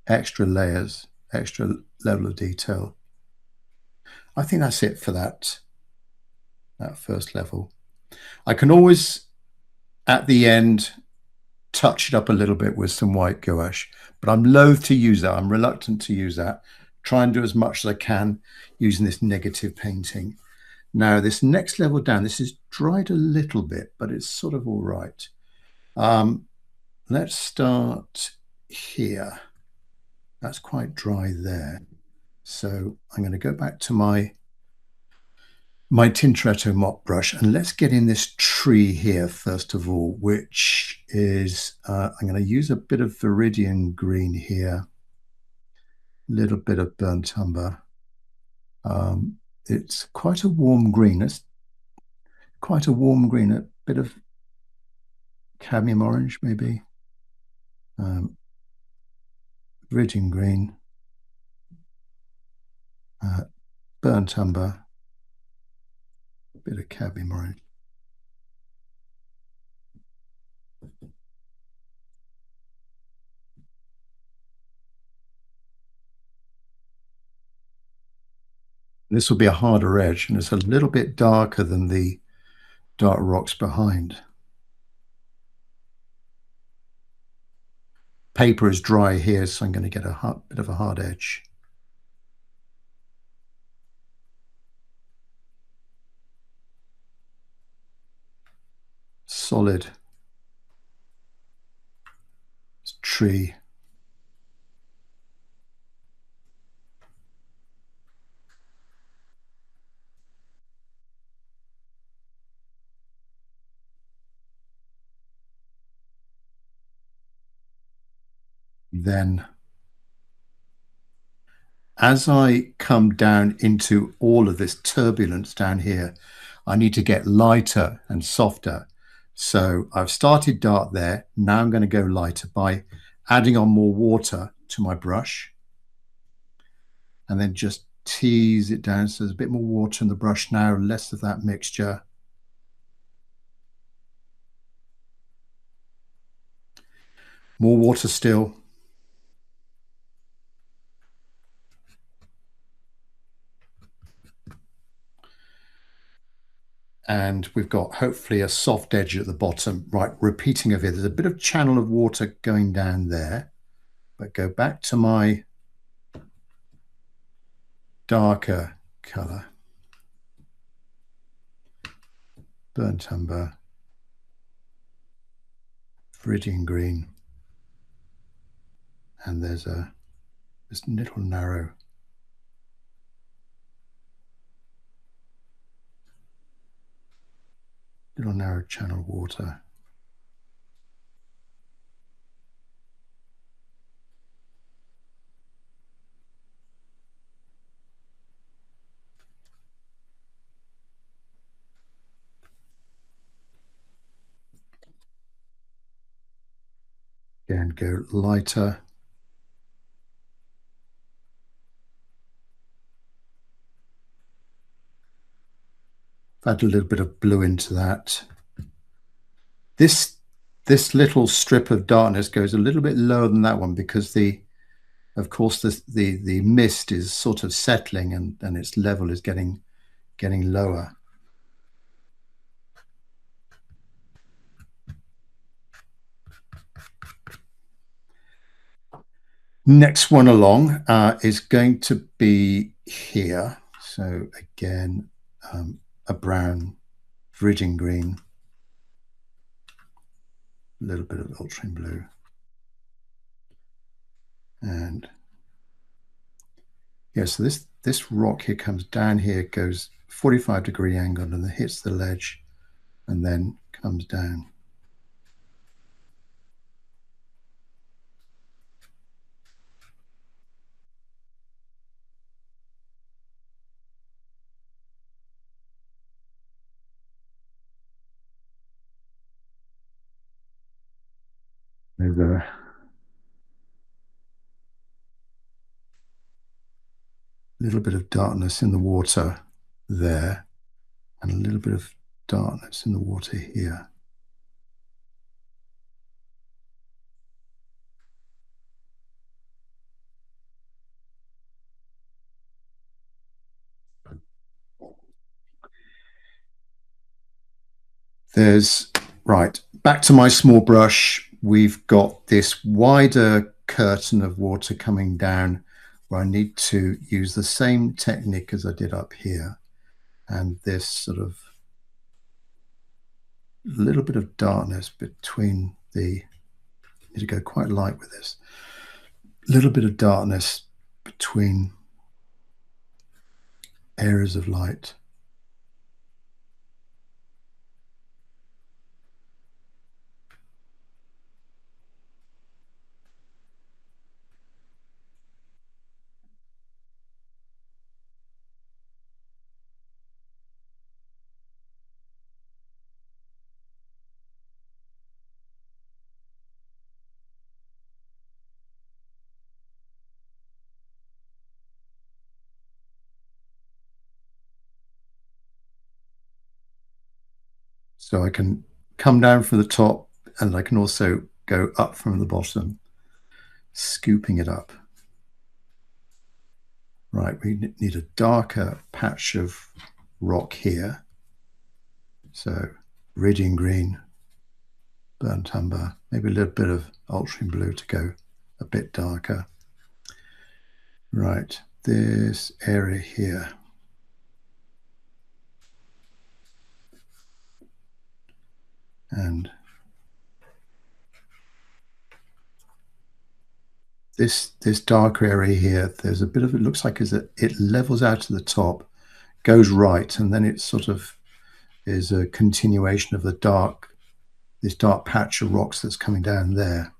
S1: extra layers, extra level of detail. I think that's it for that first level. I can always, at the end, touch it up a little bit with some white gouache, but I'm loath to use that. I'm reluctant to use that. Try and do as much as I can using this negative painting. Now, this next level down, this is dried a little bit, but it's sort of all right. Let's start here. That's quite dry there. So I'm going to go back to my Tintoretto mop brush, and let's get in this tree here first of all, which is, I'm going to use a bit of viridian green here, a little bit of burnt umber. It's quite a warm green. It's quite a warm green, a bit of cadmium orange maybe. Viridian green, burnt umber, a bit of cadmium orange. This will be a harder edge, and it's a little bit darker than the dark rocks behind. Paper is dry here, so I'm going to get a bit of a hard edge. Solid tree. Then as I come down into all of this turbulence down here, I need to get lighter and softer. So I've started dark there. Now I'm going to go lighter by adding on more water to my brush and then just tease it down. So there's a bit more water in the brush now, less of that mixture. More water still. And we've got hopefully a soft edge at the bottom. Right, repeating over here. There's a bit of channel of water going down there, but go back to my darker color. Burnt umber, viridian green, and there's this little narrow channel of water. Again, go lighter. Add a little bit of blue into that. This little strip of darkness goes a little bit lower than that one because of course the mist is sort of settling and its level is getting lower. Next one along is going to be here. So again, a brown, viridian green, a little bit of ultramarine blue, and yeah. So this rock here comes down here, goes 45-degree angle, and then hits the ledge, and then comes down. There's a little bit of darkness in the water there, and a little bit of darkness in the water here. Right, back to my small brush. We've got this wider curtain of water coming down where I need to use the same technique as I did up here. And this sort of little bit of darkness between the, need to go quite light with this, little bit of darkness between areas of light. So I can come down from the top, and I can also go up from the bottom, scooping it up. Right, we need a darker patch of rock here. So radiant green, burnt umber, maybe a little bit of ultramarine blue to go a bit darker. Right, this area here. And this darker area here, there's a bit of, it looks like it levels out to the top, goes right, and then it sort of is a continuation of the this dark patch of rocks that's coming down there.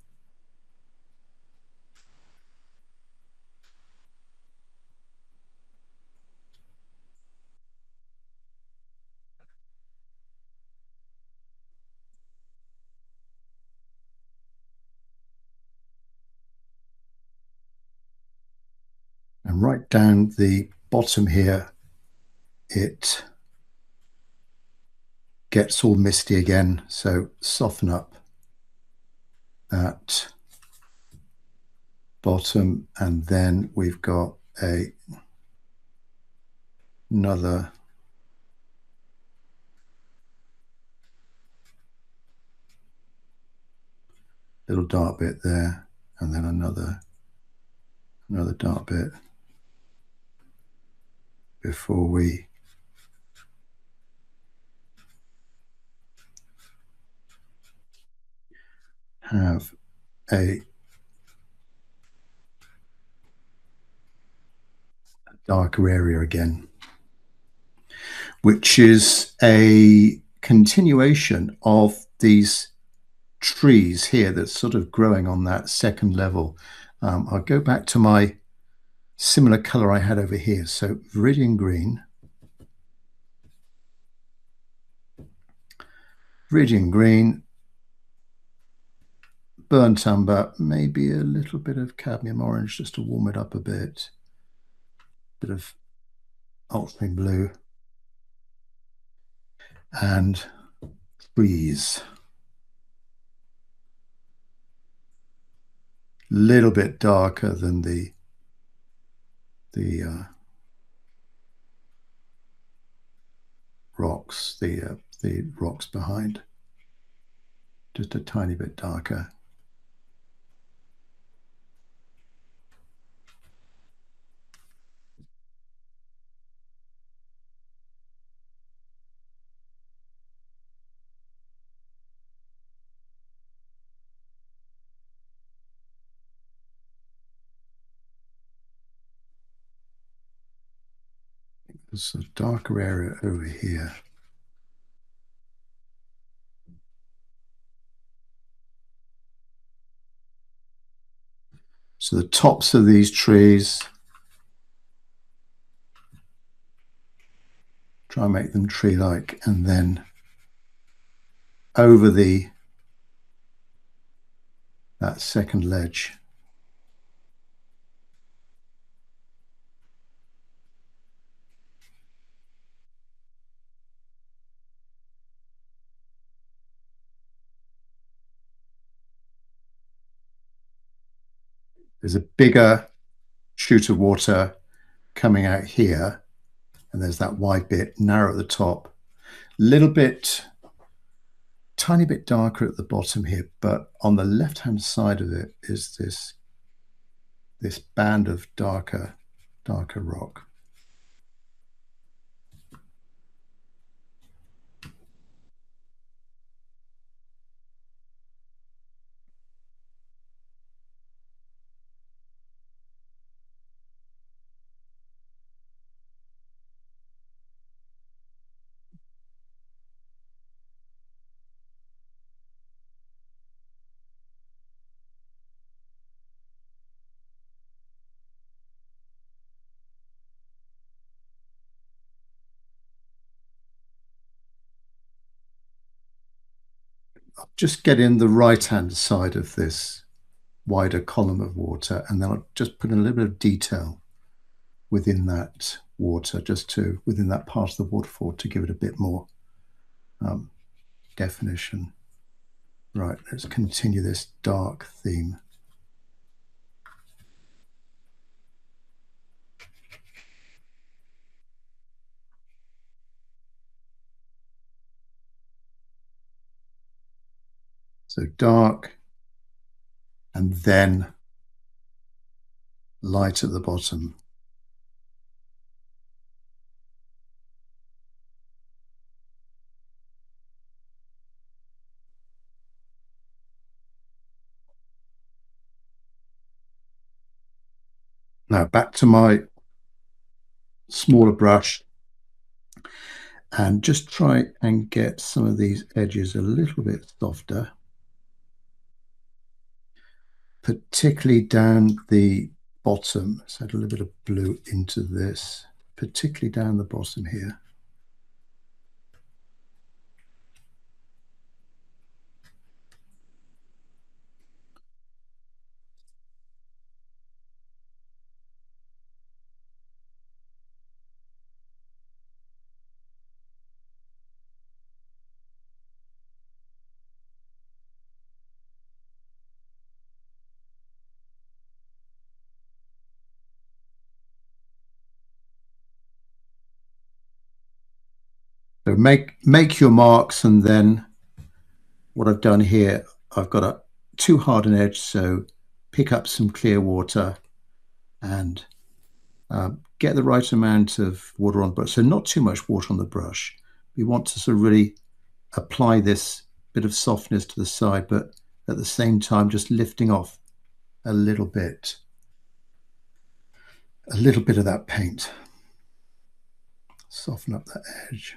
S1: And right down the bottom here, it gets all misty again. So soften up that bottom, and then we've got another little dark bit there, and then another dark bit before we have a darker area again, which is a continuation of these trees here that's sort of growing on that second level. I'll go back to my similar color I had over here. So viridian green, burnt umber, maybe a little bit of cadmium orange just to warm it up a bit of ultramarine blue, and trees. Little bit darker than the rocks, the rocks behind. Just a tiny bit darker. There's a darker area over here. So the tops of these trees, try and make them tree-like, and then over the that second ledge. There's a bigger shoot of water coming out here, and there's that wide bit, narrow at the top, little bit, tiny bit darker at the bottom here, but on the left-hand side of it is this band of darker rock. I'll just get in the right-hand side of this wider column of water, and then I'll just put in a little bit of detail within that water, just to within that part of the waterfall, to give it a bit more definition. Right, let's continue this dark theme. So dark, and then light at the bottom. Now back to my smaller brush, and just try and get some of these edges a little bit softer, particularly down the bottom. Let's add a little bit of blue into this, particularly down the bottom here. So make your marks, and then what I've done here, I've got a too hard an edge, so pick up some clear water and get the right amount of water on the brush. So not too much water on the brush. We want to sort of really apply this bit of softness to the side, but at the same time just lifting off a little bit of that paint. Soften up that edge.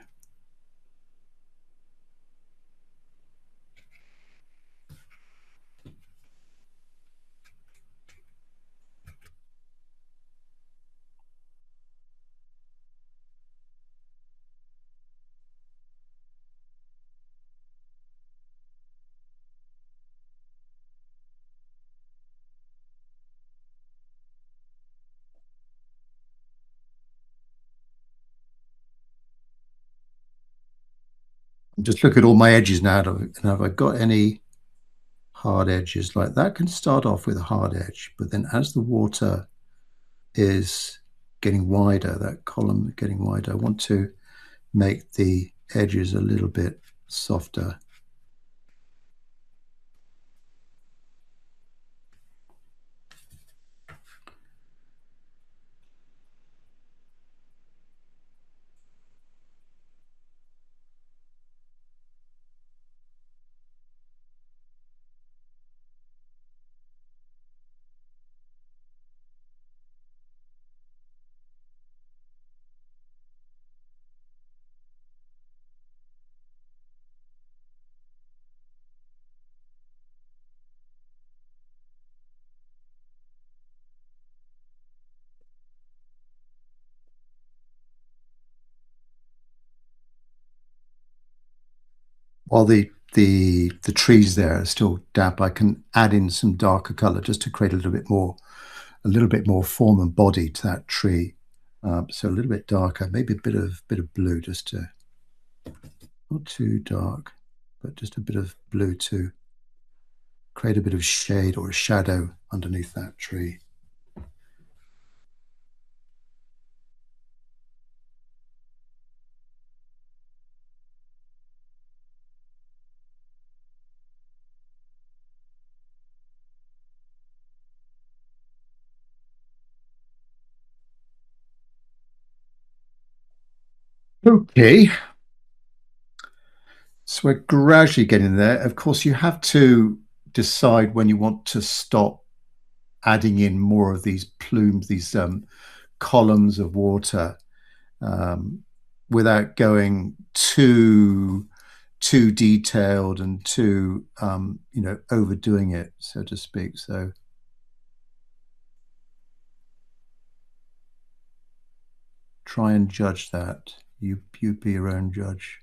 S1: Just look at all my edges now, and have I got any hard edges? Like that can start off with a hard edge, but then as the water is getting wider, that column getting wider, I want to make the edges a little bit softer. While the the trees there are still damp, I can add in some darker color just to create a little bit more form and body to that tree. So a little bit darker, maybe a bit of blue, just to not too dark, but just a bit of blue to create a bit of shade or a shadow underneath that tree. Okay, so we're gradually getting there. Of course, you have to decide when you want to stop adding in more of these plumes, these columns of water, um, without going too detailed and too overdoing it, so to speak. So try and judge that. You be your own judge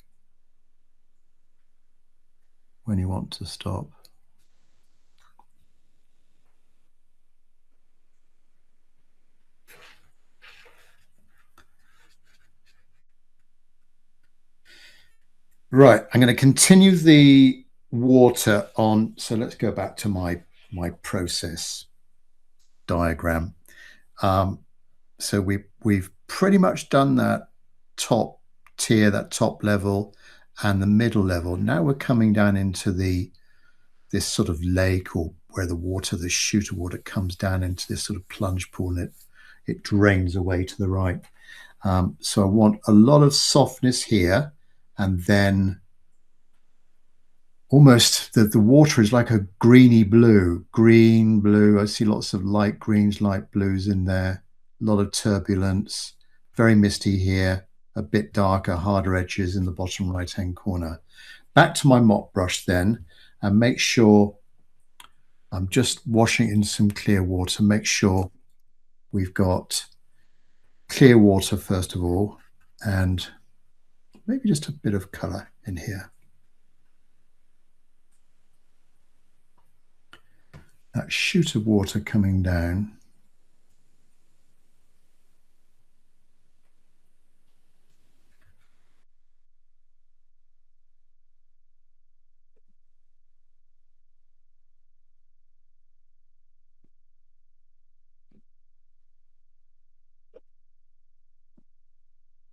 S1: when you want to stop. Right, I'm going to continue the water on. So let's go back to my process diagram. So we've pretty much done that top tier, that top level, and the middle level. Now we're coming down into this sort of lake, or where the water, the chute of water, comes down into this sort of plunge pool, and it drains away to the right. So I want a lot of softness here, and then almost the water is like a greeny blue, green blue. I see lots of light greens, light blues in there, a lot of turbulence, very misty here, a bit darker, harder edges in the bottom right hand corner. Back to my mop brush then, and make sure I'm just washing in some clear water. Make sure we've got clear water first of all, and maybe just a bit of color in here. That chute of water coming down.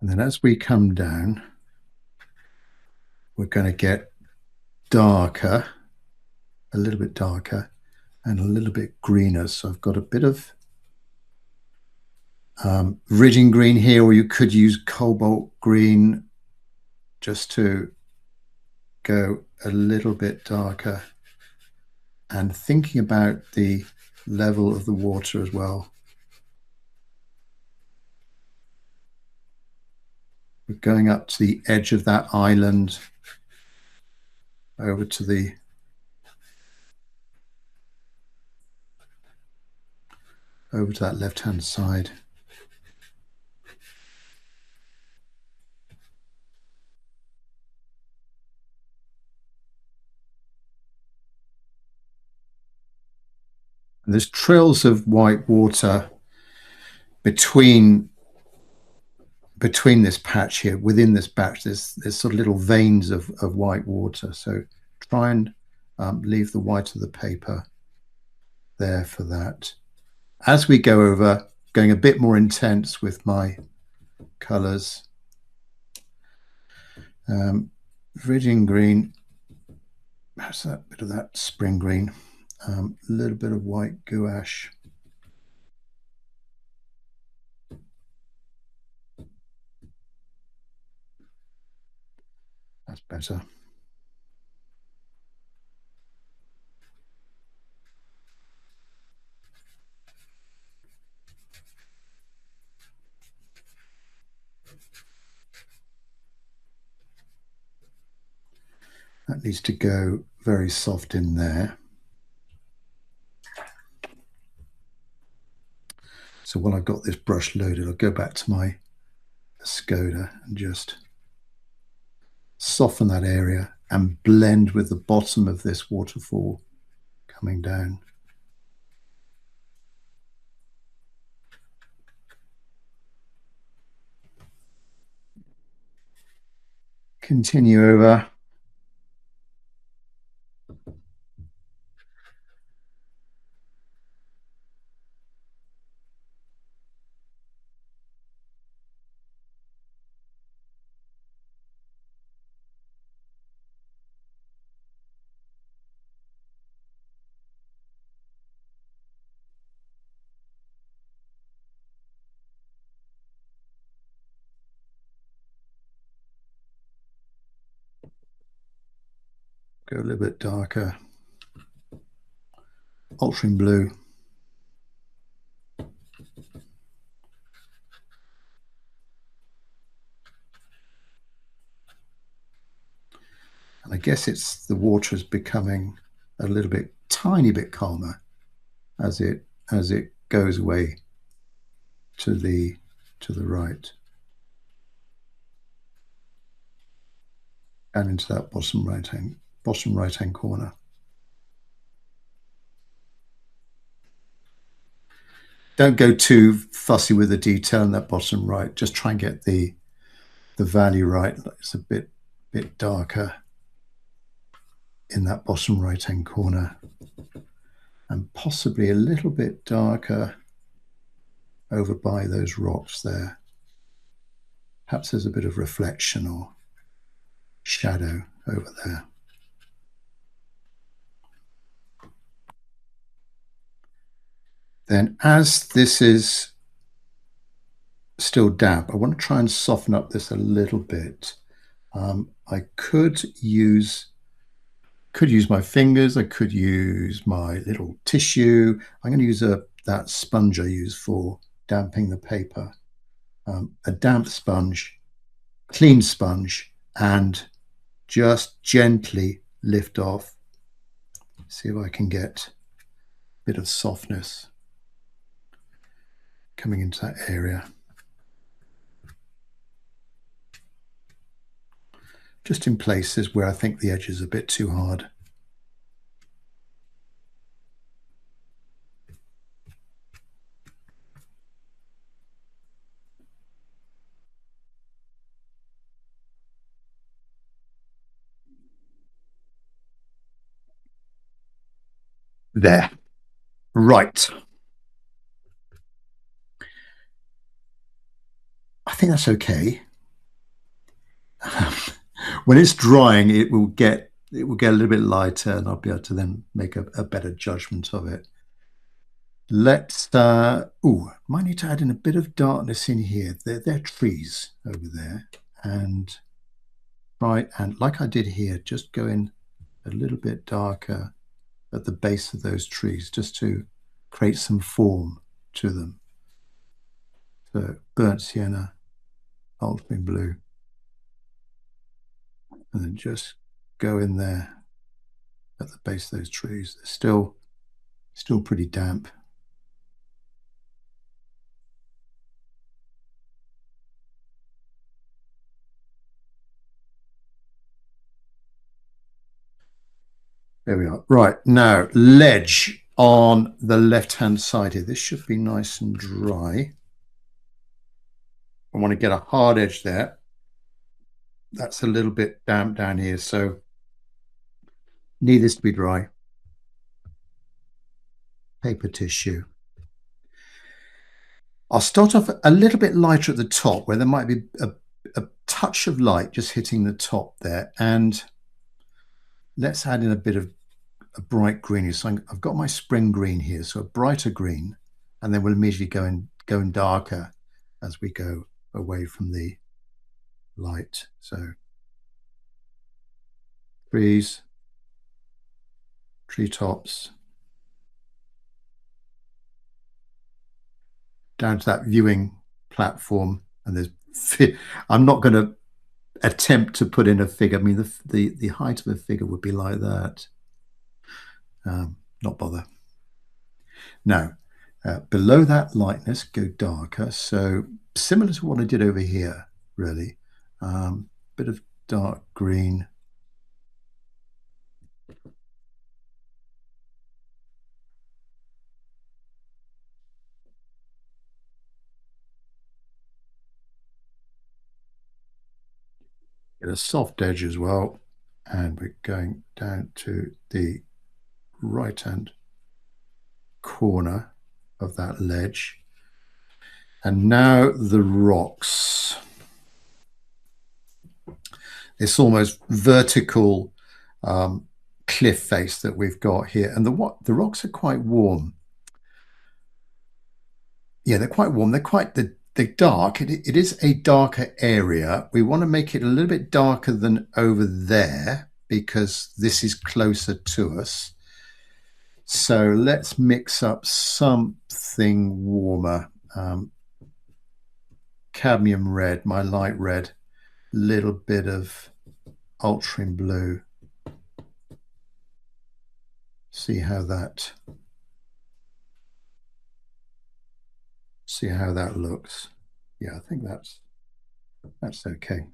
S1: And then as we come down, we're going to get darker, a little bit darker, and a little bit greener. So I've got a bit of ridging green here, or you could use cobalt green just to go a little bit darker. And thinking about the level of the water as well. We're going up to the edge of that island, over to that left-hand side. And there's trails of white water between this patch here. Within this patch, there's sort of little veins of white water. So try and leave the white of the paper there for that. As we go over, going a bit more intense with my colors. Ridging green, that's that bit of that spring green, a little bit of white gouache. That's better. That needs to go very soft in there. So while I've got this brush loaded, I'll go back to my Skoda and just soften that area and blend with the bottom of this waterfall coming down. Continue over. Go a little bit darker. Ultramarine blue. And I guess it's the water is becoming a little bit, tiny bit calmer as it goes away to the right and into that bottom right hand corner. Don't go too fussy with the detail in that bottom right. Just try and get the value right. It's a bit darker in that bottom right hand corner, and possibly a little bit darker over by those rocks there. Perhaps there's a bit of reflection or shadow over there. Then as this is still damp, I want to try and soften up this a little bit. I could use my fingers. I could use my little tissue. I'm going to use that sponge I use for damping the paper. A damp sponge, clean sponge, and just gently lift off. See if I can get a bit of softness coming into that area. Just in places where I think the edge is a bit too hard. There. Right. I think that's okay. When it's drying, it will get a little bit lighter, and I'll be able to then make a better judgment of it. Let's might need to add in a bit of darkness in here. They're trees over there, and like I did here, just go in a little bit darker at the base of those trees, just to create some form to them. So burnt sienna, ultramarine blue, and then just go in there at the base of those trees. They're still pretty damp. There we are. Right, now ledge on the left-hand side here. This should be nice and dry. I want to get a hard edge there. That's a little bit damp down here, so need this to be dry. Paper tissue. I'll start off a little bit lighter at the top, where there might be a touch of light just hitting the top there. And let's add in a bit of a bright green. So I've got my spring green here, so a brighter green, and then we'll immediately go in darker as we go away from the light. So trees, treetops, down to that viewing platform, and I'm not going to attempt to put in a figure. I mean, the height of a figure would be like that. Not bother. Now, below that lightness, go darker. So similar to what I did over here, really. Bit of dark green Get a soft edge as well. And we're going down to the right-hand corner of that ledge. And now the rocks. This almost vertical cliff face that we've got here. And the rocks are quite warm. Yeah, they're quite warm. They're dark. It is a darker area. We want to make it a little bit darker than over there because this is closer to us. So let's mix up something warmer. Cadmium red, my light red, little bit of ultramarine blue. See how that looks. Yeah, I think that's okay.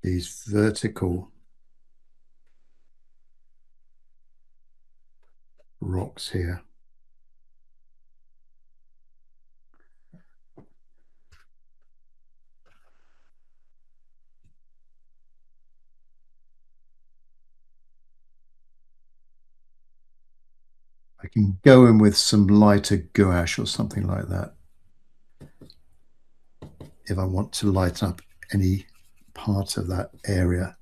S1: These vertical rocks here. I can go in with some lighter gouache or something like that if I want to lighten up any part of that area.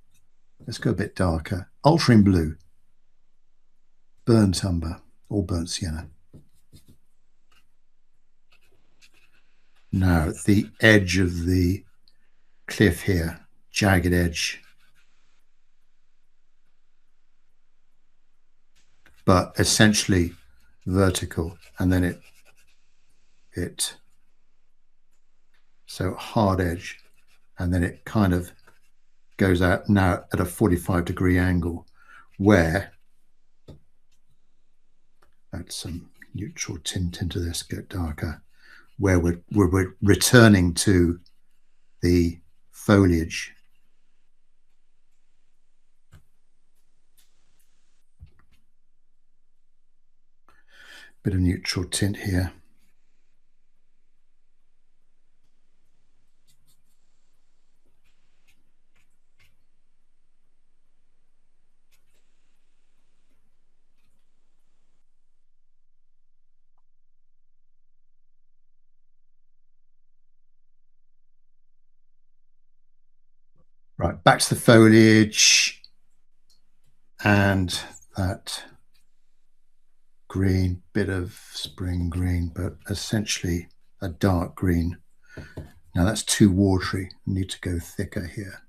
S1: Let's go a bit darker. Ultramarine blue, burnt umber, or burnt sienna. Now, the edge of the cliff here, jagged edge, but essentially vertical, and then it so hard edge, and then it kind of goes out now at a 45-degree angle, where add some neutral tint into this, get darker, where we're returning to the foliage. Bit of neutral tint here. Right, back to the foliage and that green, bit of spring green, but essentially a dark green. Now that's too watery. I need to go thicker here.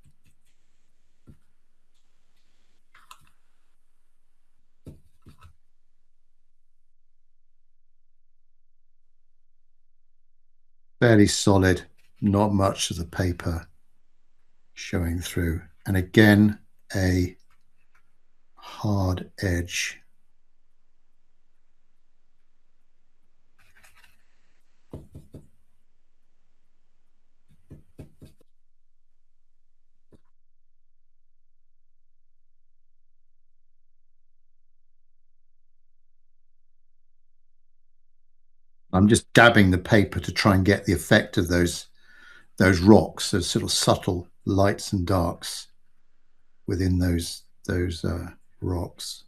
S1: Fairly solid, not much of the paper showing through. And again, a hard edge. I'm just dabbing the paper to try and get the effect of those rocks, those sort of subtle lights and darks within those rocks.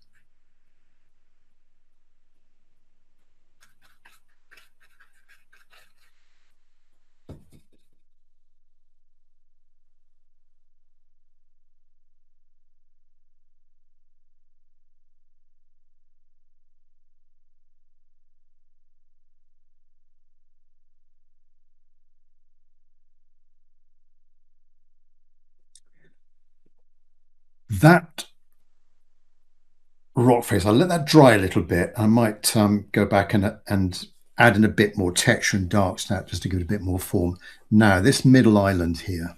S1: That rock face, I'll let that dry a little bit. I might go back and add in a bit more texture and dark snap just to give it a bit more form. Now, this middle island here,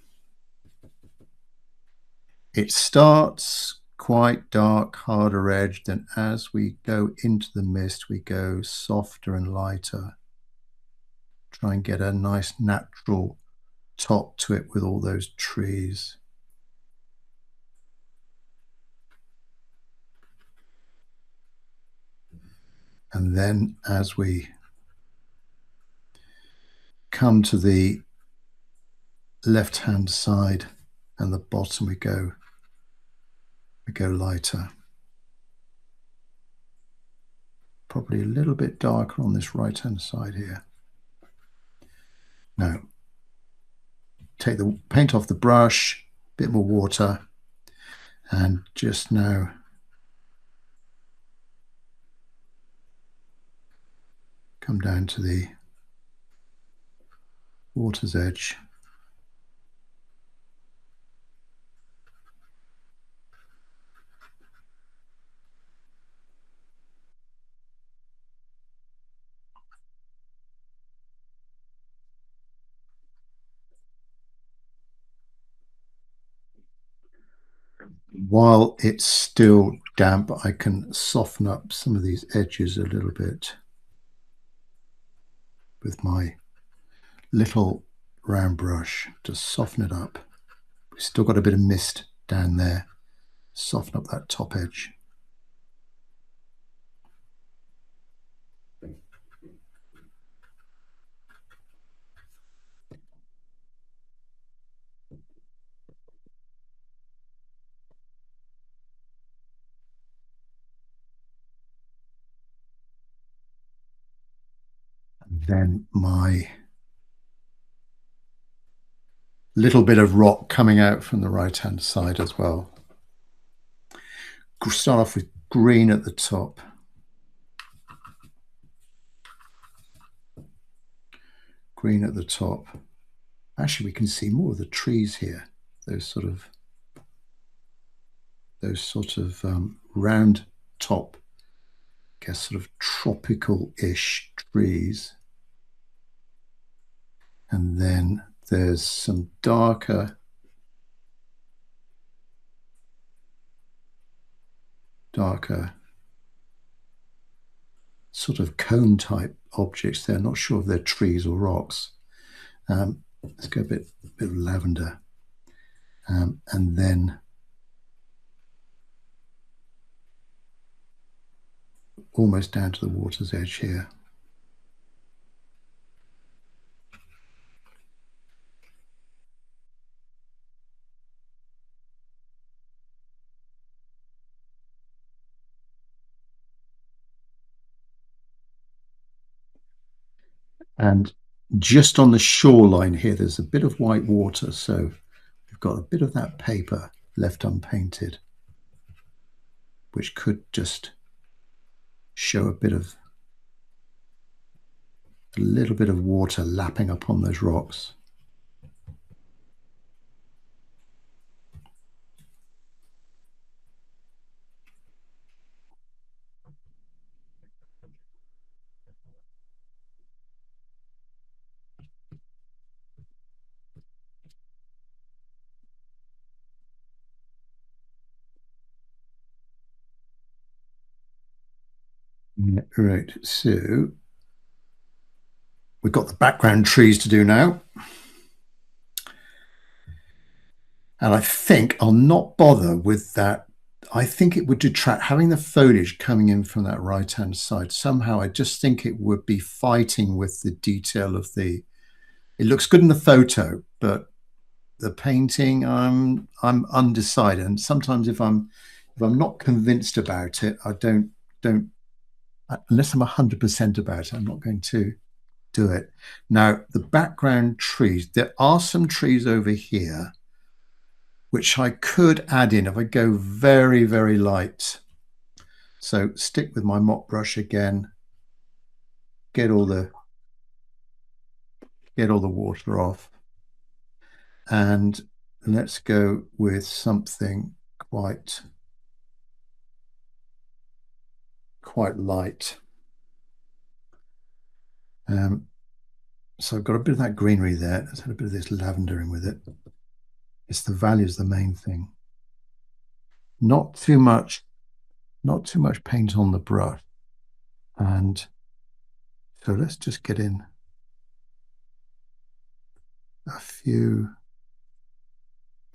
S1: it starts quite dark, harder edge. Then as we go into the mist, we go softer and lighter. Try and get a nice natural top to it with all those trees. And then as we come to the left hand side and the bottom we go lighter. Probably a little bit darker on this right hand side here. Now take the paint off the brush, a bit more water, and just now come down to the water's edge. While it's still damp, I can soften up some of these edges a little bit with my little round brush to soften it up. We've still got a bit of mist down there. Soften up that top edge. And then my little bit of rock coming out from the right hand side as well. Start off with green at the top. Green at the top. Actually, we can see more of the trees here. Those sort of round top, I guess, sort of tropical-ish trees. And then there's some darker sort of cone type objects there. Not sure if they're trees or rocks. Let's go a bit of lavender. And then almost down to the water's edge here. And just on the shoreline here, there's a bit of white water, so we've got a bit of that paper left unpainted, which could just show a little bit of water lapping upon those rocks. Right, so we've got the background trees to do now. And I think I'll not bother with that. I think it would detract, having the foliage coming in from that right-hand side. Somehow I just think it would be fighting with the detail of it looks good in the photo, but the painting, I'm undecided. And sometimes if I'm not convinced about it, I don't unless I'm 100% about it, I'm not going to do it. Now, the background trees, there are some trees over here which I could add in if I go very, very light. So stick with my mop brush again, get all the water off, and let's go with something quite light. So I've got a bit of that greenery there. Let's add a bit of this lavender in with it. It's the value is the main thing. Not too much paint on the brush. And so let's just get in a few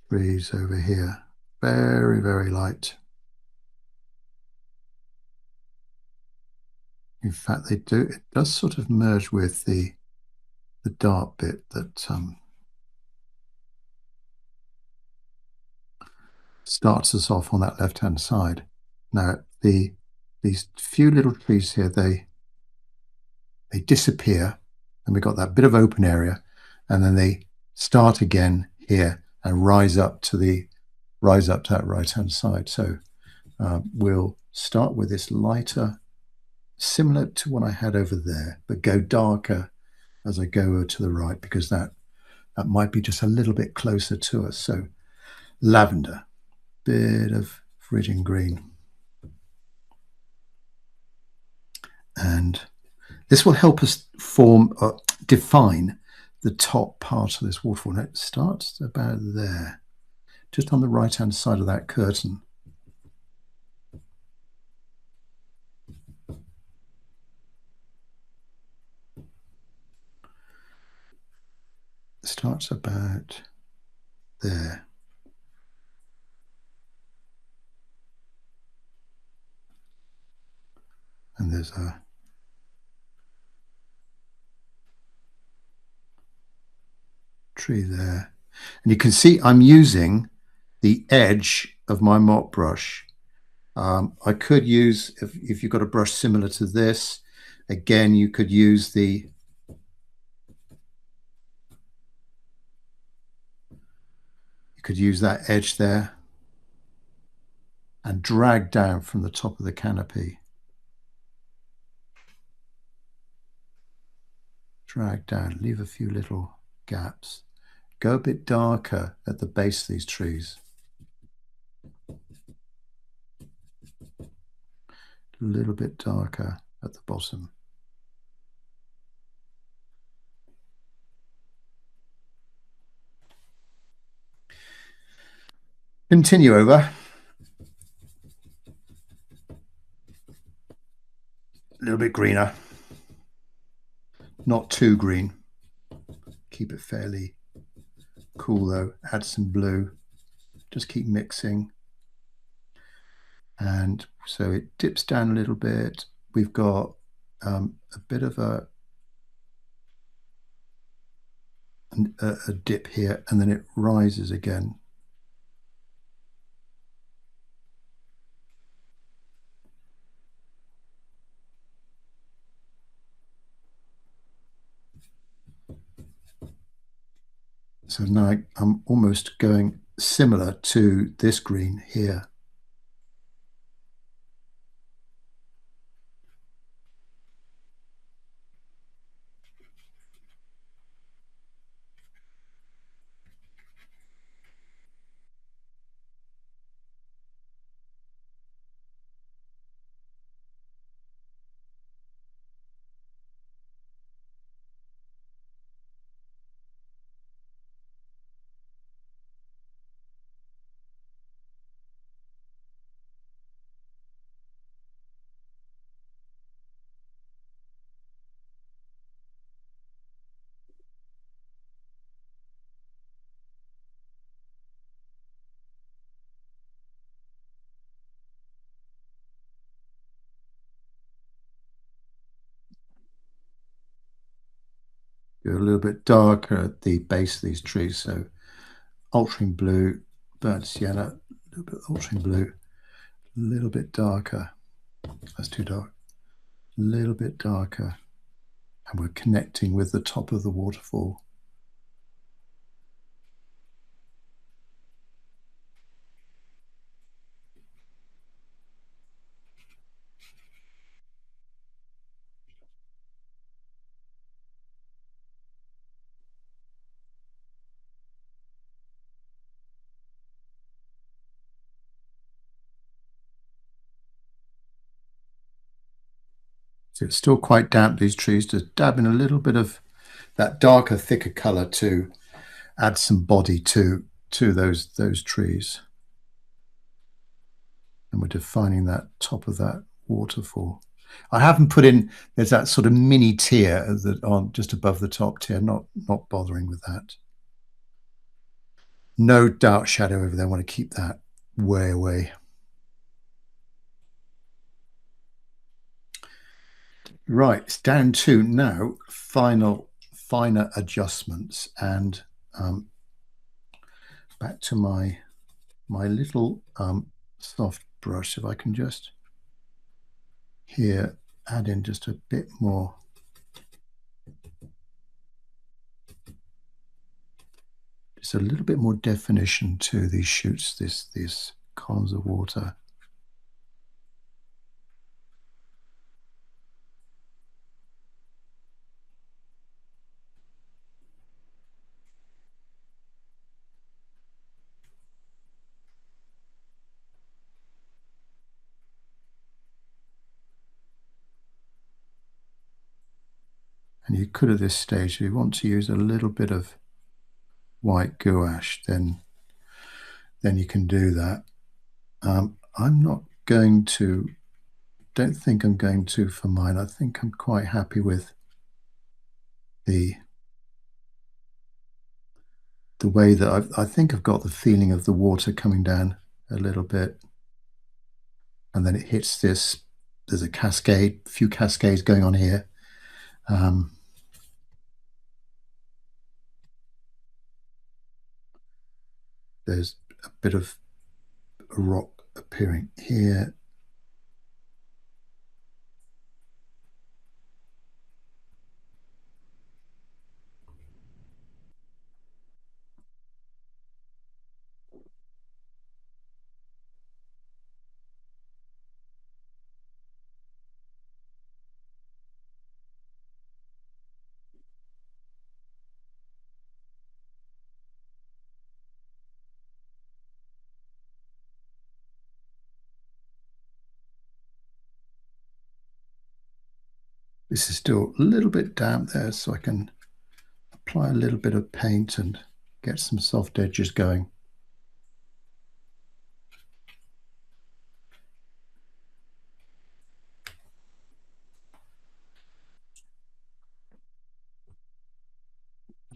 S1: trees over here. Very, very light. In fact, it does sort of merge with the dark bit that starts us off on that left-hand side. Now, these few little trees here, they disappear, and we've got that bit of open area, and then they start again here and rise up to that right-hand side. So we'll start with this lighter, similar to what I had over there, but go darker as I go over to the right, because that might be just a little bit closer to us. So lavender, bit of Phrygian green. And this will help us define the top part of this waterfall. Now, it starts about there, just on the right-hand side of that curtain. It starts about there. And there's a tree there. And you can see I'm using the edge of my mop brush. I could use, if you've got a brush similar to this, again, you could use that edge there and drag down from the top of the canopy. Drag down, leave a few little gaps. Go a bit darker at the base of these trees. A little bit darker at the bottom. Continue over. A little bit greener. Not too green. Keep it fairly cool though. Add some blue. Just keep mixing. And so it dips down a little bit. We've got a bit of a dip here, and then it rises again. So now I'm almost going similar to this green here. Go a little bit darker at the base of these trees. So ultramarine blue, burnt sienna, a little bit ultramarine blue, a little bit darker. That's too dark. A little bit darker. And we're connecting with the top of the waterfall. So it's still quite damp, these trees. Just dab in a little bit of that darker, thicker color to add some body to those trees. And we're defining that top of that waterfall. I haven't put in, there's that sort of mini tier that on just above the top tier, not bothering with that. No dark shadow over there. I want to keep that way away. Right, it's down to now finer adjustments, and back to my my little soft brush, if I can just here add in just a bit more. Just a little bit more definition to these shoots, these columns of water. And you could at this stage, if you want to use a little bit of white gouache, then you can do that. I'm not going to, don't think I'm going to for mine. I think I'm quite happy with the way that I think I've got the feeling of the water coming down a little bit, and then it hits this. There's a cascade, few cascades going on here. There's a bit of a rock appearing here. This is still a little bit damp there, so I can apply a little bit of paint and get some soft edges going.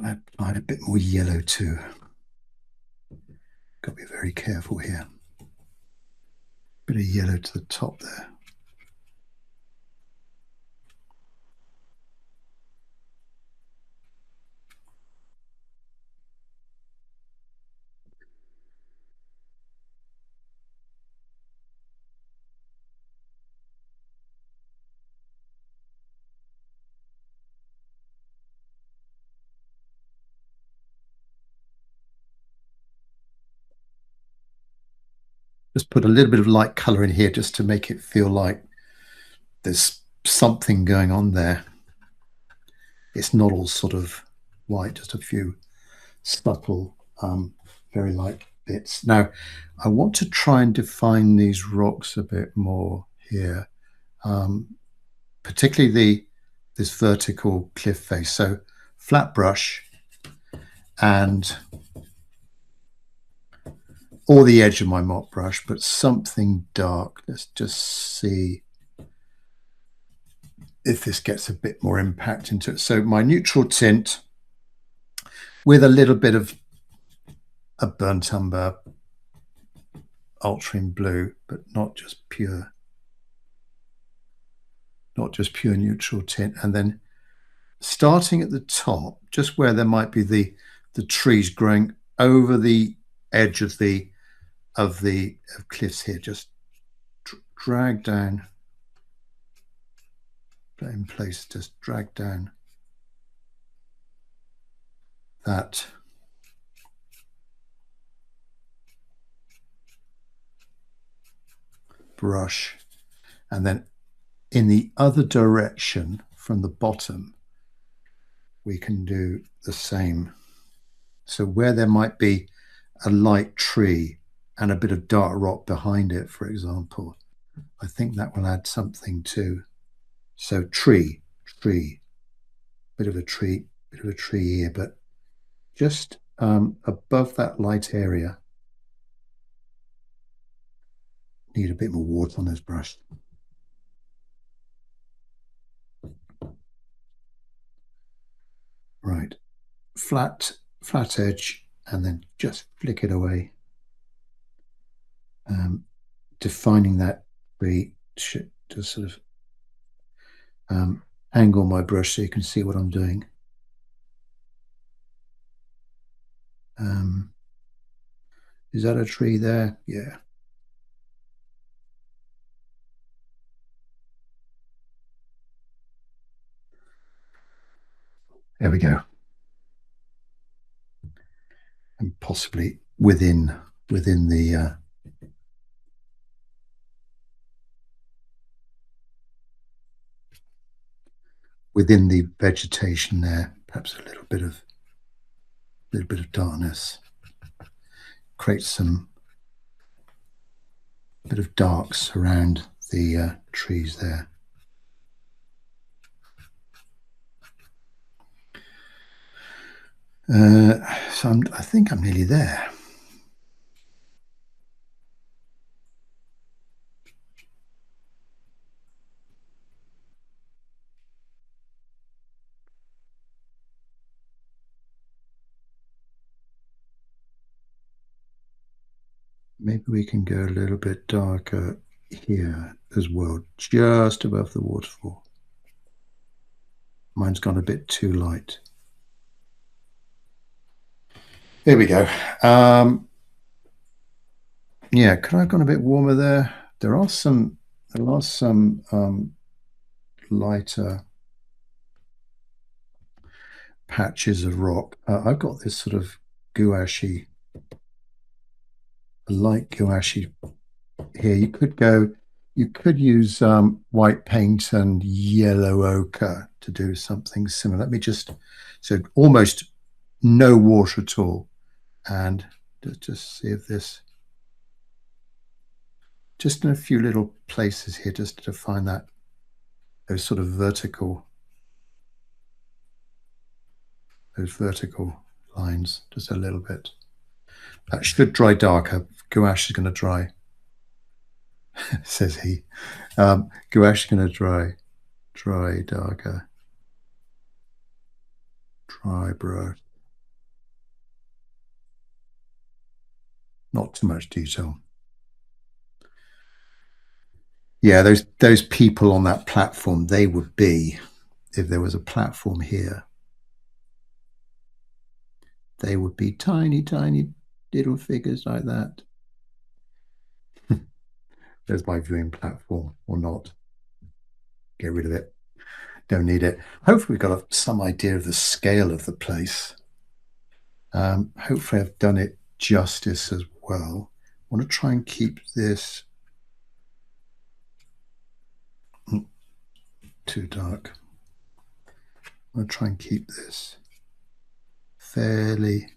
S1: I applied a bit more yellow too. Got to be very careful here. Bit of yellow to the top there. Just put a little bit of light color in here just to make it feel like there's something going on there. It's not all sort of white, just a few subtle, very light bits. Now, I want to try and define these rocks a bit more here, particularly this vertical cliff face. So flat brush and or the edge of my mop brush, but something dark. Let's just see if this gets a bit more impact into it. So my neutral tint with a little bit of a burnt umber, ultramarine blue, but not just pure neutral tint. And then starting at the top, just where there might be the trees growing over the edge of the cliffs here, just drag down in place, just drag down that brush, and then in the other direction from the bottom we can do the same. So where there might be a light tree and a bit of dark rock behind it, for example, I think that will add something too. So tree, bit of a tree here, but just above that light area. Need a bit more water on this brush. Right, flat edge, and then just flick it away. Defining that tree to sort of angle my brush so you can see what I'm doing. Is that a tree there? Yeah. There we go. And possibly within the vegetation there, perhaps a little bit of darkness. Create some bit of darks around the trees there. So I think I'm nearly there. Maybe we can go a little bit darker here as well, just above the waterfall. Mine's gone a bit too light. There we go. Yeah, could I have gone a bit warmer there? There are some lighter patches of rock. I've got this sort of gouache, light gouache here. You could use white paint and yellow ochre to do something similar. So almost no water at all. And just see if just in a few little places here, just to find those sort of those vertical lines, just a little bit. That should dry darker. Gouache is going to dry, says he. Gouache is going to dry darker, dry brush. Not too much detail. Yeah, those people on that platform, they would be, if there was a platform here, they would be tiny, tiny little figures like that. There's my viewing platform, or not. Get rid of it. Don't need it. Hopefully, we've got some idea of the scale of the place. Hopefully, I've done it justice as well. I want to try and keep this too dark. I'm going to try and keep this fairly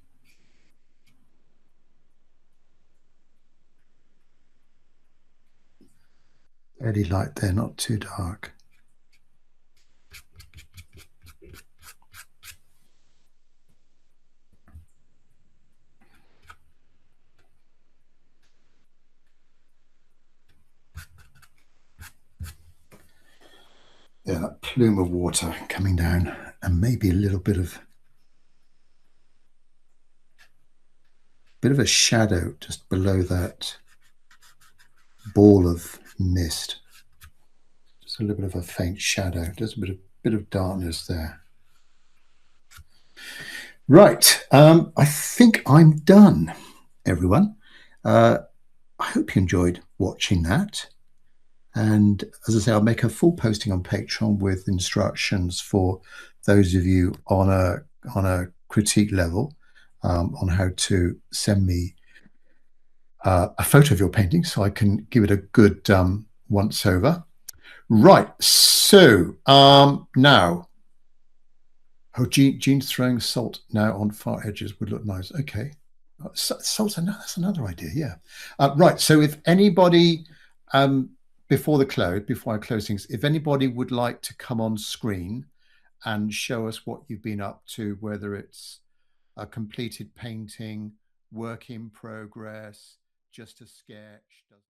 S1: light there, not too dark. Yeah, that plume of water coming down, and maybe a little bit of a shadow just below that ball of mist. Just a little bit of a faint shadow, just a bit of darkness there. Right, I think I'm done, everyone. I hope you enjoyed watching that. And as I say, I'll make a full posting on Patreon with instructions for those of you on a critique level on how to send me a photo of your painting so I can give it a good once over. Right, so now, oh, Jean's throwing salt now on far edges would look nice. Okay, salt, that's another idea, yeah. Right, so if anybody, before I close things, if anybody would like to come on screen and show us what you've been up to, whether it's a completed painting, work in progress, just a sketch.